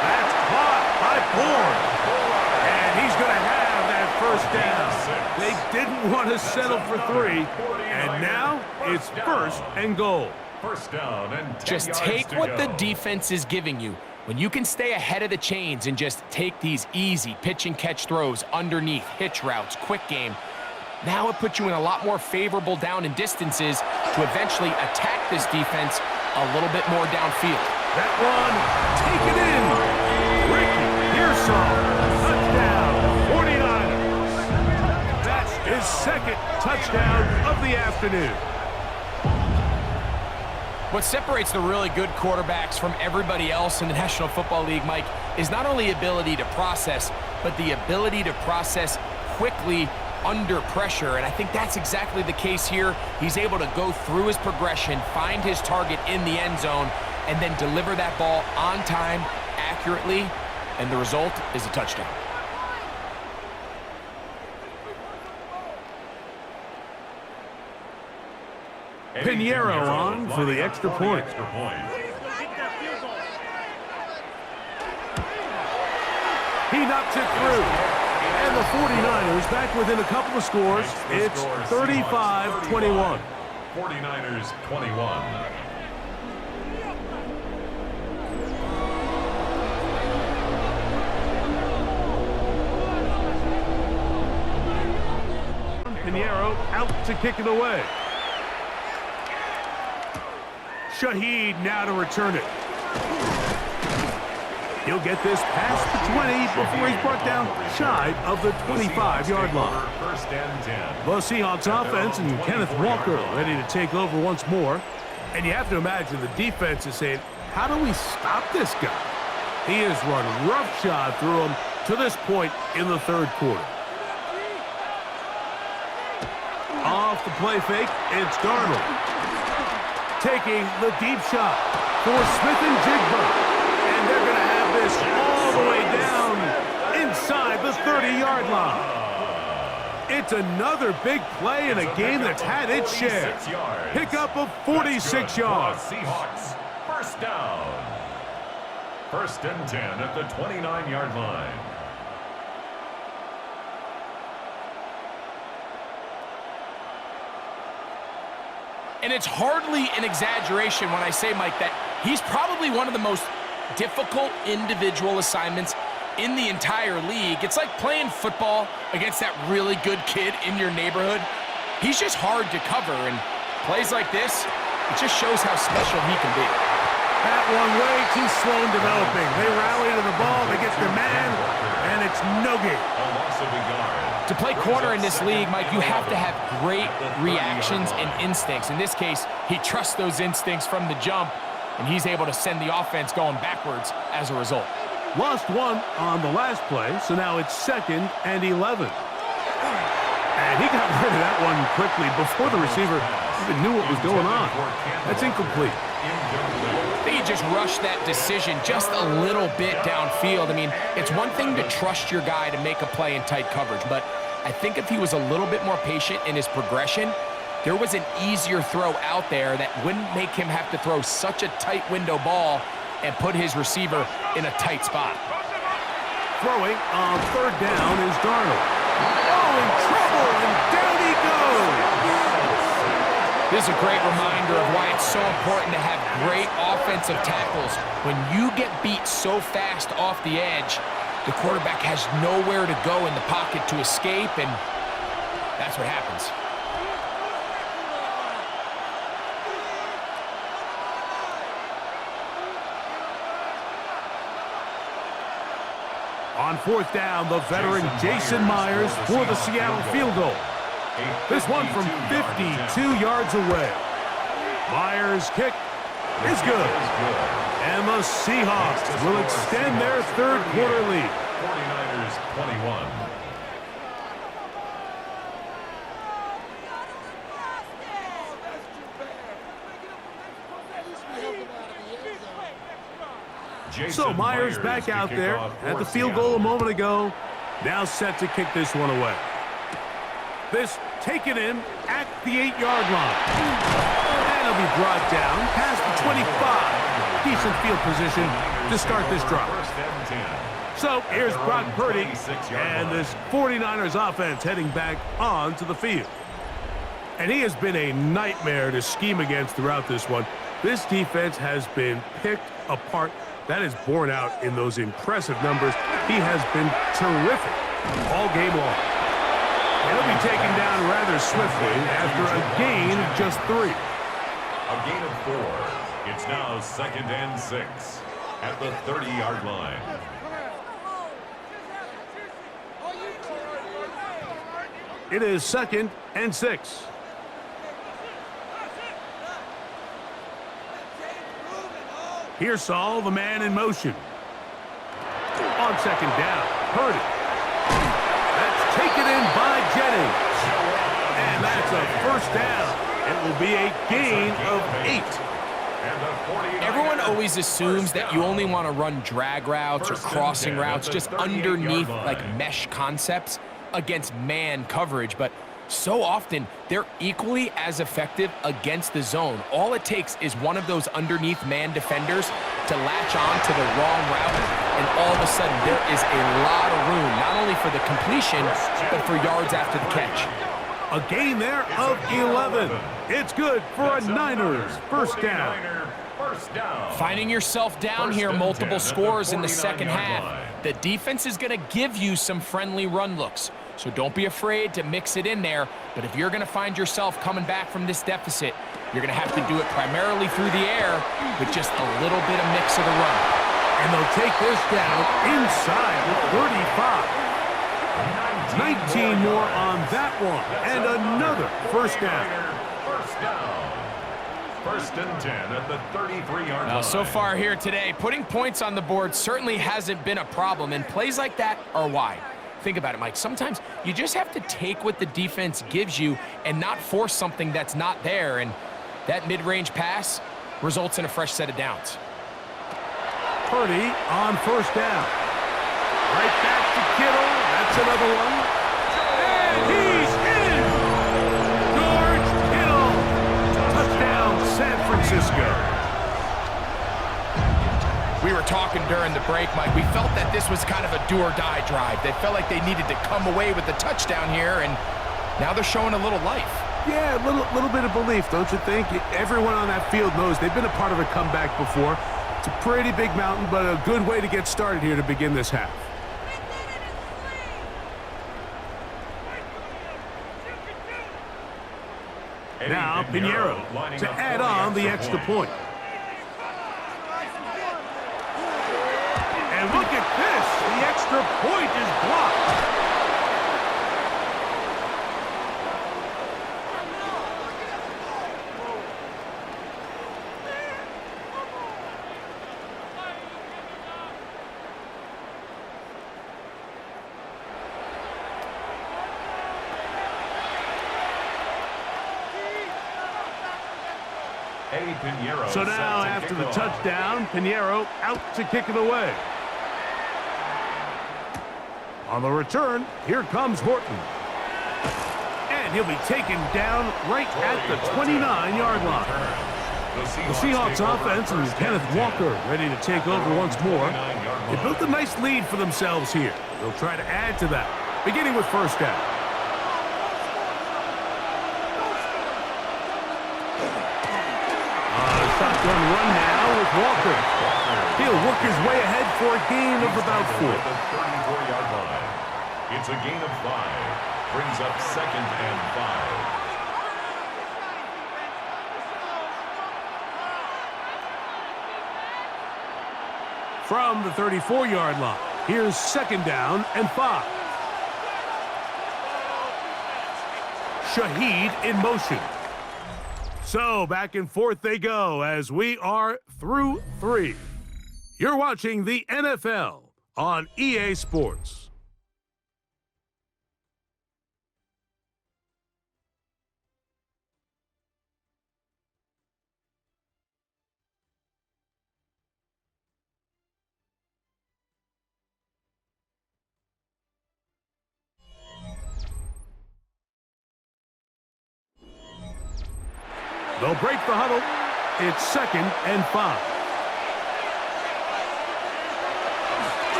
That's caught by Ford. And he's going to have that 1st down. They didn't want to settle for 3. And now it's 1st and goal. 1st down and 10 just yards take to what go. the defense is giving you. When you can stay ahead of the chains and just take these easy pitch and catch throws underneath, hitch routes, quick game, now it puts you in a lot more favorable down and distances to eventually attack this defense a little bit more downfield. That one, take it in. Ricky Pearsall, touchdown, 49ers. That's his 2nd touchdown of the afternoon. What separates the really good quarterbacks from everybody else in the National Football League, Mike, is not only ability to process, but the ability to process quickly under pressure, and I think that's exactly the case here. He's able to go through his progression, find his target in the end zone, and then deliver that ball on time, accurately, and the result is a touchdown. Pinheiro on for the extra point. He knocks it through. And the 49ers back within a couple of scores. It's 35-21. 49ers 21. Pinheiro out to kick it away. Shaheed now to return it. He'll get this past the 20 before he's brought down shy of the 25-yard line. 1st and 10. The Seahawks offense and Kenneth Walker ready to take over once more. And you have to imagine the defense is saying, how do we stop this guy? He has run roughshod through him to this point in the 3rd quarter. Off the play fake, it's Darnold. Taking the deep shot for Smith and Jigba. And they're going to have this all the way down inside the 30-yard line. It's another big play in a game that's had its share. Pickup of 46 yards. Seahawks 1st down. 1st and 10 at the 29-yard line. And it's hardly an exaggeration when I say, Mike, that he's probably one of the most difficult individual assignments in the entire league. It's like playing football against that really good kid in your neighborhood. He's just hard to cover, and plays like this, it just shows how special he can be. That one way too slow in developing. They rally to the ball, they get their man, and it's no gain. A loss of a yard. To play corner in this league, Mike, you have to have great reactions and instincts. In this case, he trusts those instincts from the jump, and he's able to send the offense going backwards as a result. Lost one on the last play, so now it's 2nd and 11. And he got rid of that one quickly before the receiver even knew what was going on. That's incomplete. I think he just rushed that decision just a little bit downfield. I mean, it's one thing to trust your guy to make a play in tight coverage, but I think if he was a little bit more patient in his progression, there was an easier throw out there that wouldn't make him have to throw such a tight window ball and put his receiver in a tight spot. Throwing on 3rd down is Darnold. Oh, in trouble, and down he goes. This is a great reminder of why it's so important to have great offensive tackles. When you get beat so fast off the edge, the quarterback has nowhere to go in the pocket to escape, and that's what happens. On 4th down, the veteran Jason Myers for the Seattle field goal. This one from 52 yards away. Myers kick is good. And the Seahawks will extend their third quarter lead. 49ers 21. So Myers back out there at the field goal a moment ago. Now set to kick this one away. This taken in at the 8-yard line. And it'll be brought down past the 25. Decent field position to start this drive. So here's Brock Purdy and this 49ers offense heading back onto the field. And he has been a nightmare to scheme against throughout this one. This defense has been picked apart. That is borne out in those impressive numbers. He has been terrific all game long. He'll be taken down rather swiftly after a gain of just 3. A gain of 4. It's now 2nd and 6 at the 30-yard line. It is 2nd and 6. Here's Saul, the man in motion. On 2nd down, Purdy. That's taken in by Jennings. And that's a first down. It will be a gain of 8. Everyone always assumes that you only want to run drag routes or crossing routes just underneath like mesh concepts against man coverage, but so often they're equally as effective against the zone. All it takes is one of those underneath man defenders to latch on to the wrong route, and all of a sudden there is a lot of room, not only for the completion, but for yards after the catch. A gain there of 11. It's good for a Niners first down. Finding yourself down here multiple scores in the second half, the defense is going to give you some friendly run looks. So don't be afraid to mix it in there. But if you're going to find yourself coming back from this deficit, you're going to have to do it primarily through the air with just a little bit of mix of the run. And they'll take this down inside the 35. 19 more on that one. And another first down. First and 10 at the 33-yard line. So far here today, putting points on the board certainly hasn't been a problem, and plays like that are why. Think about it, Mike. Sometimes you just have to take what the defense gives you and not force something that's not there, and that mid-range pass results in a fresh set of downs. Purdy on first down. Right back to Kittle. That's another one. And he's in! George Kittle. Touchdown, San Francisco. We were talking during the break, Mike. We felt that this was kind of a do-or-die drive. They felt like they needed to come away with the touchdown here, and now they're showing a little life. Yeah, a little bit of belief, don't you think? Everyone on that field knows they've been a part of a comeback before. It's a pretty big mountain, but a good way to get started here to begin this half. Now, Pinheiro to add on the extra point. And look at this. The extra point is blocked. So now, after the touchdown, Pinheiro out to kick it away. On the return, here comes Horton. And he'll be taken down right at the 29-yard line. The Seahawks offense and Kenneth Walker ready to take over once more. They built a nice lead for themselves here. They'll try to add to that, beginning with first down. Shotgun run now with Walker. He'll work his way ahead for a gain of about 4. The 34-yard line. It's a gain of 5. Brings up 2nd and 5. From the 34-yard line, here's 2nd down and 5. Shaheed in motion. So back and forth they go as we are through 3. You're watching the NFL on EA Sports. They'll break the huddle. It's 2nd and 5.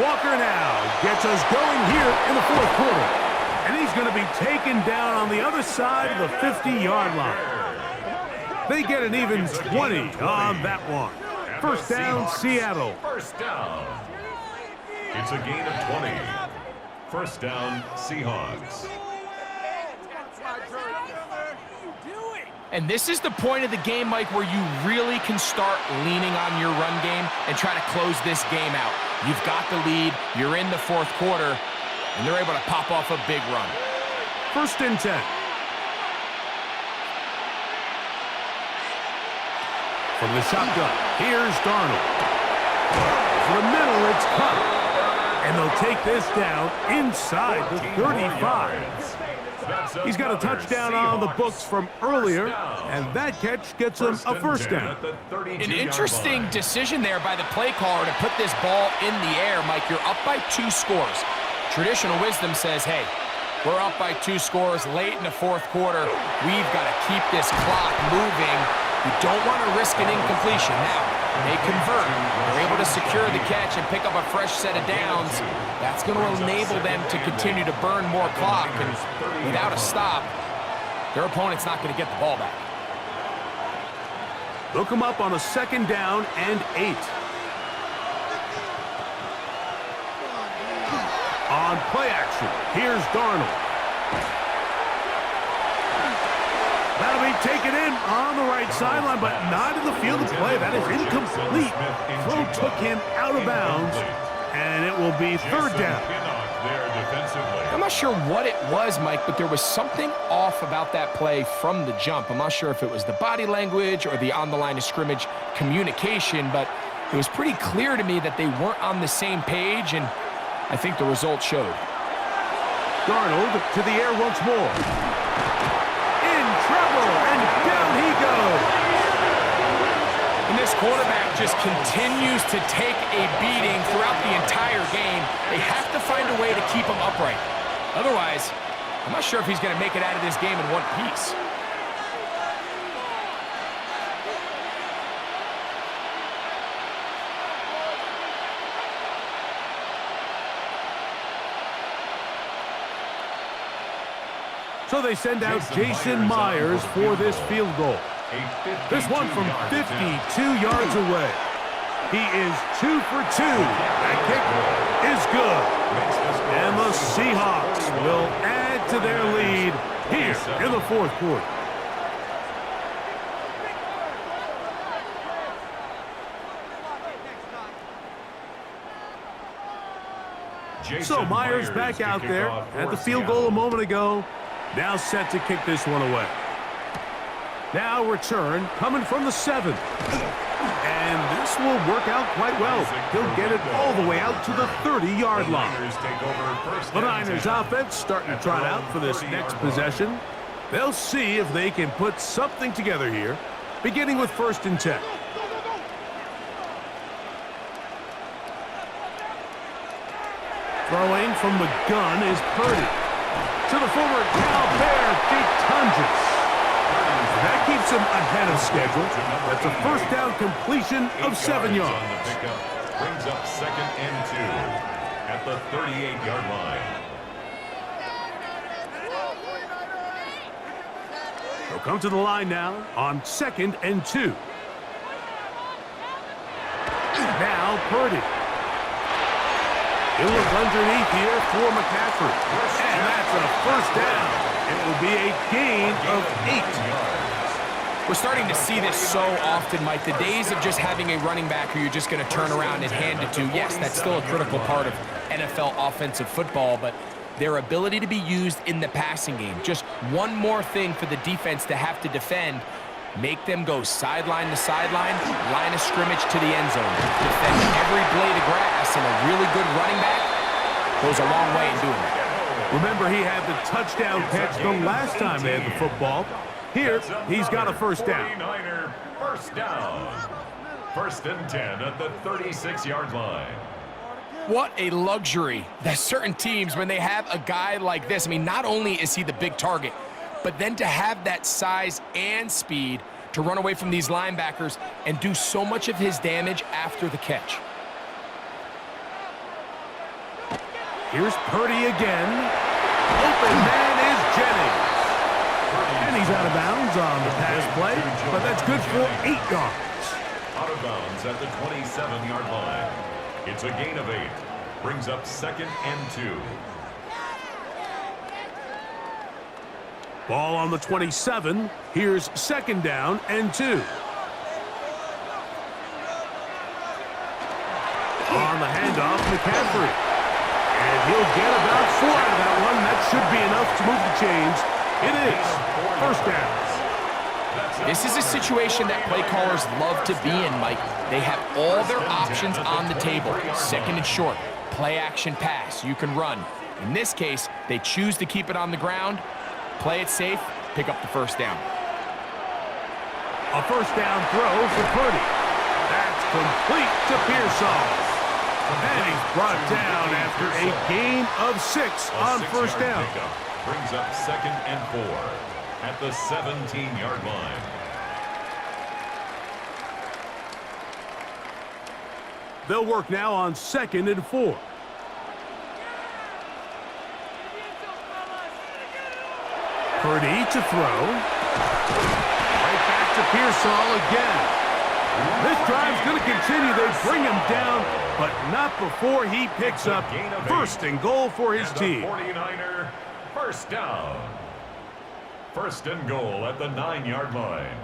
Walker now gets us going here in the 4th quarter. And he's going to be taken down on the other side of the 50-yard line. They get an even 20 on that one. First down, Seattle. First down. It's a gain of 20. First down, Seahawks. And this is the point of the game, Mike, where you really can start leaning on your run game and try to close this game out. You've got the lead, you're in the 4th quarter, and they're able to pop off a big run. First and 10. From the shotgun, here's Darnold. For the middle, it's caught. And they'll take this down inside the 35. He's got a touchdown on the books from earlier, and that catch gets him a first down. An interesting decision there by the play caller to put this ball in the air. Mike, you're up by 2 scores. Traditional wisdom says, hey, we're up by 2 scores late in the 4th quarter. We've got to keep this clock moving. We don't want to risk an incompletion. Now, they convert. They're able to secure the catch and pick up a fresh set of downs. That's going to enable them to continue to burn more clock. And without a stop, their opponent's not going to get the ball back. Look him up on a 2nd down and 8. On play action, here's Darnold. That'll be taken in on the right sideline, but not in the field of play. That is incomplete. Throw took him out of bounds, and it will be 3rd down. I'm not sure what it was, Mike, but there was something off about that play from the jump. I'm not sure if it was the body language or the on-the-line of scrimmage communication, but it was pretty clear to me that they weren't on the same page, and I think the result showed. Darnold to the air once more. Trouble, and down he goes. And this quarterback just continues to take a beating throughout the entire game. They have to find a way to keep him upright. Otherwise, I'm not sure if he's going to make it out of this game in one piece. So they send out Jason Myers for this field goal. This one from 52 yards away. He is 2 for 2. That kick is good. And the Seahawks will add to their lead here in the 4th quarter. So Myers back out there at the field goal a moment ago. Now set to kick this one away. Now return coming from the 7th. And this will work out quite well. He'll get it all the way out to the 30-yard line. The Niners offense starting to trot out for this next possession. They'll see if they can put something together here, beginning with 1st and 10. Throwing from the gun is Purdy. To the former Cal Bear, Tunges. That keeps him ahead of schedule. That's a first down completion of 7 yards. Brings up 2nd and 2 at the 38-yard line. They'll come to the line now on 2nd and 2. Now Purdy. He'll look underneath here for McCaffrey. And that's a first down. It will be a gain of 8. We're starting to see this so often, Mike. The days of just having a running back who you're just going to turn around and hand it to, yes, that's still a critical part of NFL offensive football, but their ability to be used in the passing game, just one more thing for the defense to have to defend. Make them go sideline to sideline, line of scrimmage to the end zone. Defend every blade of grass, and a really good running back goes a long way in doing that. Remember, he had the touchdown catch the last time they had the football. Here, he's got a first down. 49er first down. 1st and 10 at the 36-yard line. What a luxury that certain teams, when they have a guy like this, I mean, not only is he the big target, but then to have that size and speed to run away from these linebackers and do so much of his damage after the catch. Here's Purdy again. Open man is Jennings. And he's out of bounds on the pass play, but that's good for 8 yards. Out of bounds at the 27-yard line. It's a gain of 8. Brings up 2nd and 2. Ball on the 27. Here's 2nd down and 2. On the handoff, McCaffrey. And he'll get about 4 out of that one. That should be enough to move the chains. It is 1st down. This is a situation that play callers love to be in, Mike. They have all their options on the table. 2nd and short, play action pass. You can run. In this case, they choose to keep it on the ground, play it safe, pick up the 1st down. A 1st down throw for Purdy. That's complete to Pearsall. And he's brought down after a gain of 6 on 1st down. Brings up 2nd and 4 at the 17-yard line. They'll work now on 2nd and 4. Purdy to throw. Right back to Pearsall again. This drive's going to continue. They bring him down, but not before he picks up 1st and goal for his team. 49er first down. 1st and goal at the 9-yard line.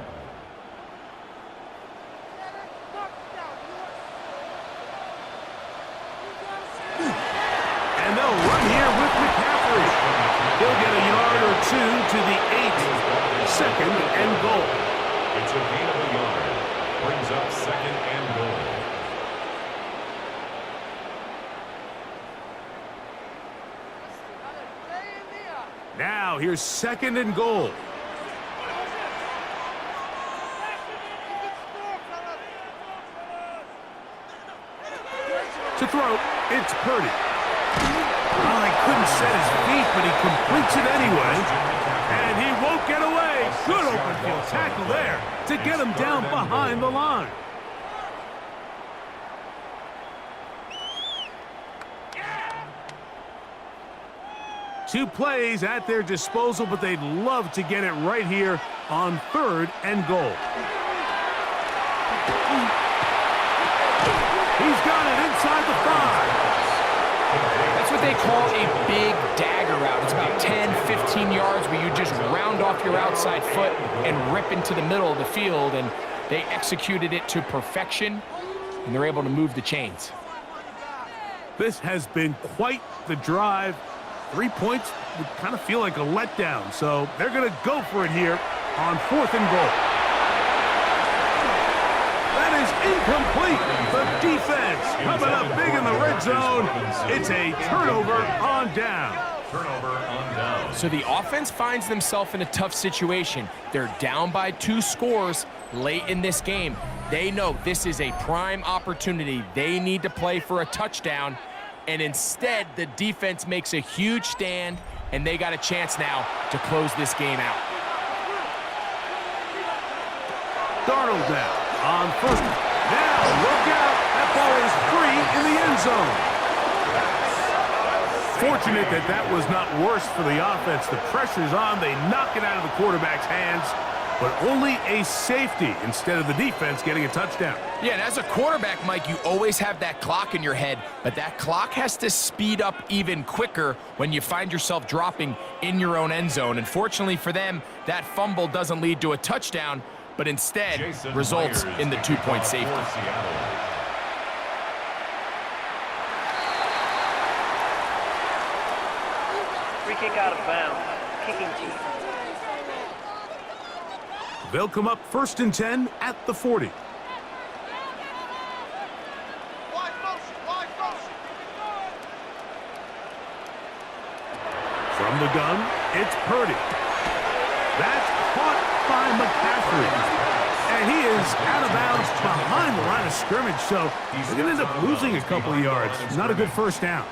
And they'll run here with McCaffrey. He'll get a yard or 2 to the 8. 2nd and goal. It's a gain of a yard. Brings up 2nd and goal. Now here's 2nd and goal. To throw, it's Purdy. Well, he couldn't set his feet, but he completes it anyway. And he won't get away. Good open field tackle there to get him down behind the line. Two plays at their disposal, but they'd love to get it right here on 3rd and goal. He's got it inside the 5. That's what they call a big dagger route. It's about 10, 15 yards where you just round off your outside foot and rip into the middle of the field, and they executed it to perfection, and they're able to move the chains. This has been quite the drive. 3 points would kind of feel like a letdown, so they're going to go for it here on 4th and goal. That is incomplete. The defense coming up big in the red zone. It's a turnover on down. Turnover on down. So the offense finds themselves in a tough situation. They're down by 2 scores late in this game. They know this is a prime opportunity. They need to play for a touchdown. And instead, the defense makes a huge stand, and they got a chance now to close this game out. Darnold down on 1st. Now, look out. That ball is free in the end zone. Fortunate that that was not worse for the offense. The pressure's on. They knock it out of the quarterback's hands, but only a safety instead of the defense getting a touchdown. Yeah, and as a quarterback, Mike, you always have that clock in your head, but that clock has to speed up even quicker when you find yourself dropping in your own end zone. And fortunately for them, that fumble doesn't lead to a touchdown, but instead results in the 2-point safety. Free kick out of bounds. Kicking team. They'll come up 1st and 10 at the 40. From the gun, it's Purdy. That's caught by McCaffrey. And he is out of bounds behind the line of scrimmage, so they're going to end up losing a couple of yards. Not a good first down.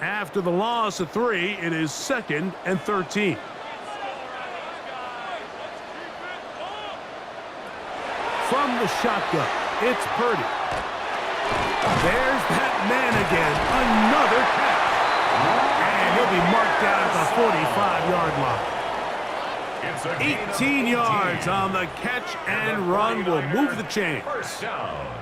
After the loss of 3, it is 2nd and 13. From the shotgun, it's Purdy. There's that man again. Another catch. And he'll be marked down at the 45-yard line. 18 yards on the catch and run will move the chain. First down.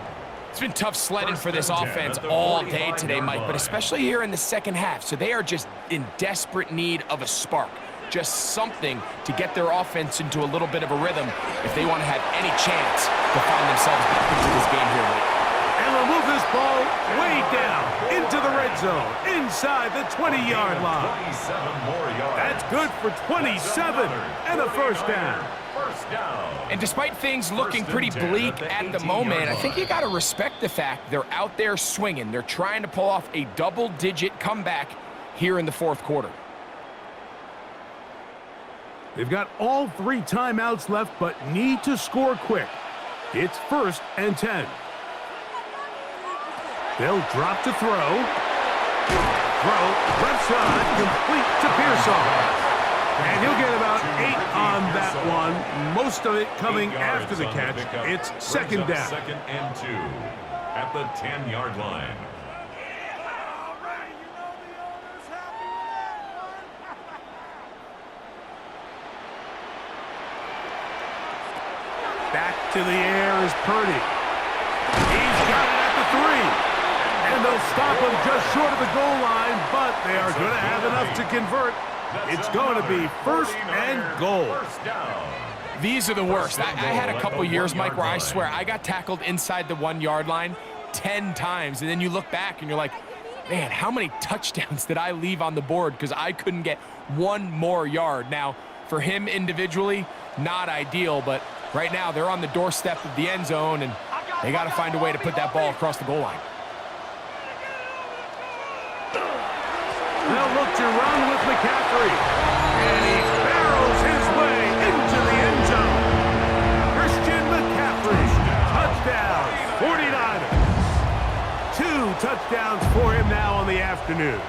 It's been tough sledding for this offense all day today, Mike, but especially here in the second half. So they are just in desperate need of a spark, just something to get their offense into a little bit of a rhythm if they want to have any chance to find themselves back into this game here, Mike. And we'll move this ball way down into the red zone, inside the 20-yard line. 27 more yards. That's good for 27 and a first down. First down. And despite things looking pretty bleak at the moment, I think you got to respect the fact they're out there swinging. They're trying to pull off a double-digit comeback here in the fourth quarter. They've got all 3 timeouts left, but need to score quick. It's 1st and 10. They'll drop to throw. Throw, left side, complete to Pearson. And he'll get about 8 on that one. Most of it coming after the catch. It's 2nd down. 2nd and 2 at the 10-yard line. Back to the air is Purdy. He's got it at the 3. And they'll stop him just short of the goal line, but they are going to have enough to convert. It's going to be 1st and goal. These are the worst. I had a couple years, Mike, where I swear I got tackled inside the 1-yard line 10 times. And then you look back and you're like, man, how many touchdowns did I leave on the board because I couldn't get 1 more yard? Now, for him individually, not ideal, but right now they're on the doorstep of the end zone, and they got to find a way to put that ball across the goal line. They'll look to run with McCaffrey. And he barrels his way into the end zone. Christian McCaffrey. Touchdown, 49ers. 2 touchdowns for him now on the afternoon.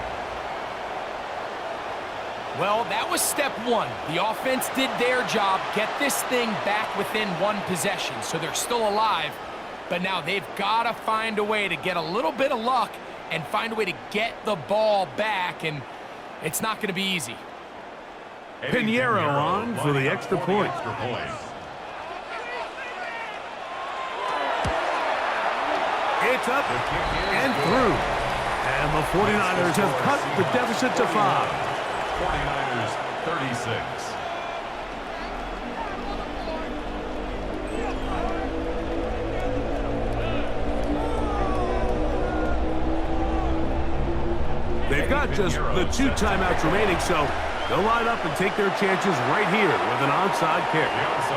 Well, that was step 1. The offense did their job, get this thing back within 1 possession, so they're still alive. But now they've got to find a way to get a little bit of luck and find a way to get the ball back, and it's not going to be easy. Pinheiro on for the extra point. It's up and through. And the 49ers have cut the deficit to 5. 49ers 36. They've got just the 2 timeouts remaining, so they'll line up and take their chances right here with an onside kick.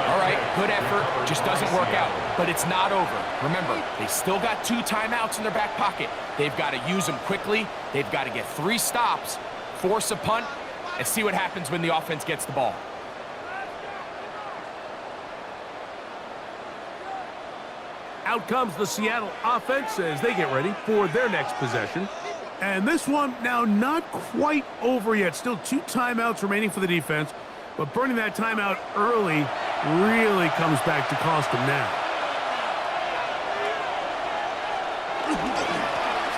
All right, good effort, just doesn't work out, but it's not over. Remember, they still got 2 timeouts in their back pocket. They've got to use them quickly. They've got to get 3 stops, force a punt, and see what happens when the offense gets the ball. Out comes the Seattle offense as they get ready for their next possession. And this one now not quite over yet. Still 2 timeouts remaining for the defense. But burning that timeout early really comes back to cost them now.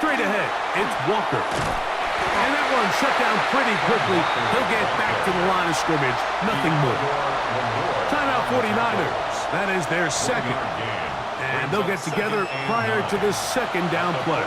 Straight ahead, it's Walker. And that one shut down pretty quickly. He'll get back to the line of scrimmage. Nothing more. Timeout 49ers. That is their 2nd. And they'll get together prior to this 2nd down play.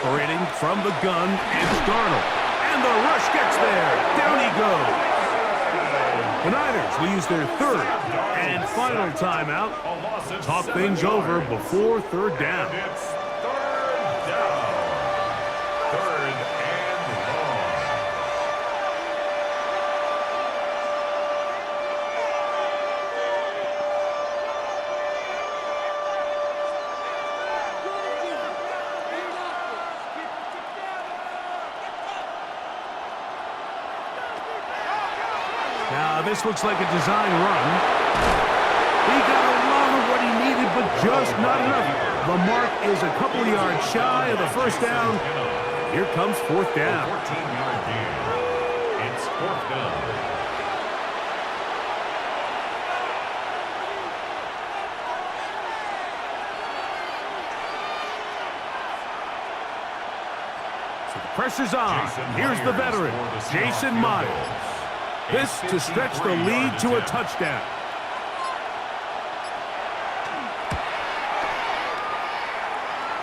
Operating from the gun, it's Darnold. And the rush gets there. Down he goes. The Niners will use their third and final timeout. Talk things over before third down. It's third down. Third and long. Now, this looks like a design run. He got a lot of what he needed, but just not enough. The mark is a couple yards shy of the first down. Here comes fourth down. 14-yard gain. It's fourth down. So the pressure's on. Here's the veteran, Jason Myers. This to stretch the lead to a touchdown.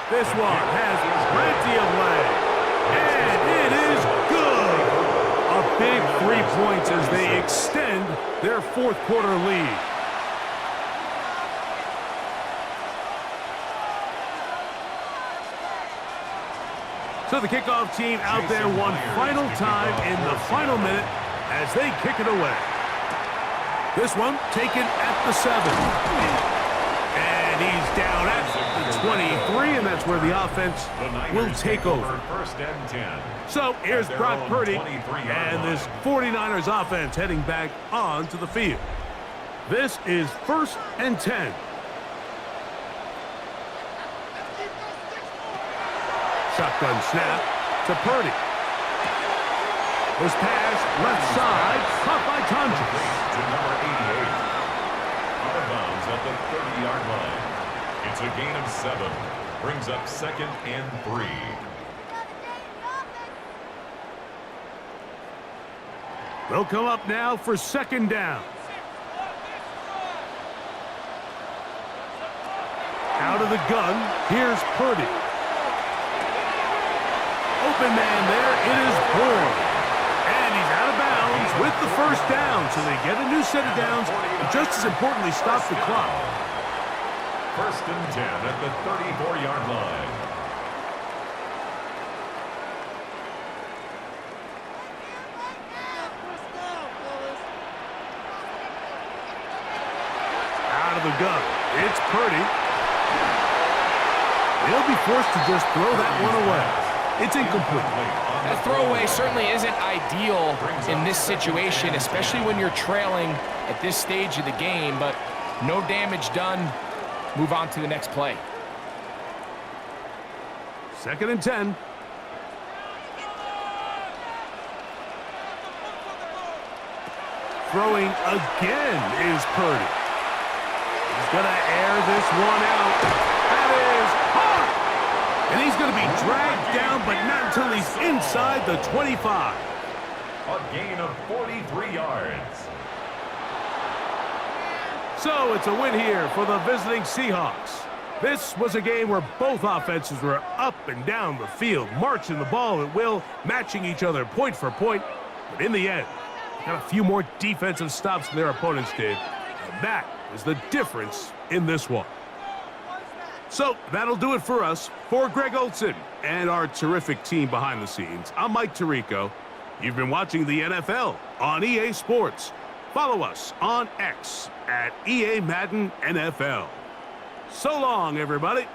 This one has plenty of leg. And it is good. A big 3 points as they extend their fourth quarter lead. So the kickoff team out there one final time in the final minute as they kick it away. This one taken at the 7. And he's down at the 23, and that's where the offense will take over. First and 10. So here's Brock Purdy and this 49ers offense heading back onto the field. This is first and 10. Shotgun snap to Purdy. This pass left side, caught by Tonjes. To number 88. Out of bounds at the 30-yard line. It's a gain of 7. Brings up second and 3. They'll come up now for second down. Out of the gun, here's Purdy. Open man there, it is Bourne. And he's out of bounds with the first down, so they get a new set of downs, but just as importantly, stop the clock. First and 10 at the 34-yard line. Out of the gun, it's Purdy. He'll be forced to just throw that one away. It's incomplete. That throwaway certainly isn't ideal in this situation, especially when you're trailing at this stage of the game, but no damage done. Move on to the next play. Second and 10. Throwing again is Purdy. He's going to air this one out. That is hard. And he's going to be dragged down, but not until he's inside the 25. A gain of 43 yards. So it's a win here for the visiting Seahawks. This was a game where both offenses were up and down the field, marching the ball at will, matching each other point for point. But in the end, got a few more defensive stops than their opponents did. And that is the difference in this one. So that'll do it for us. For Greg Olsen and our terrific team behind the scenes, I'm Mike Tirico. You've been watching the NFL on EA Sports. Follow us on X at EA Madden NFL. So long, everybody.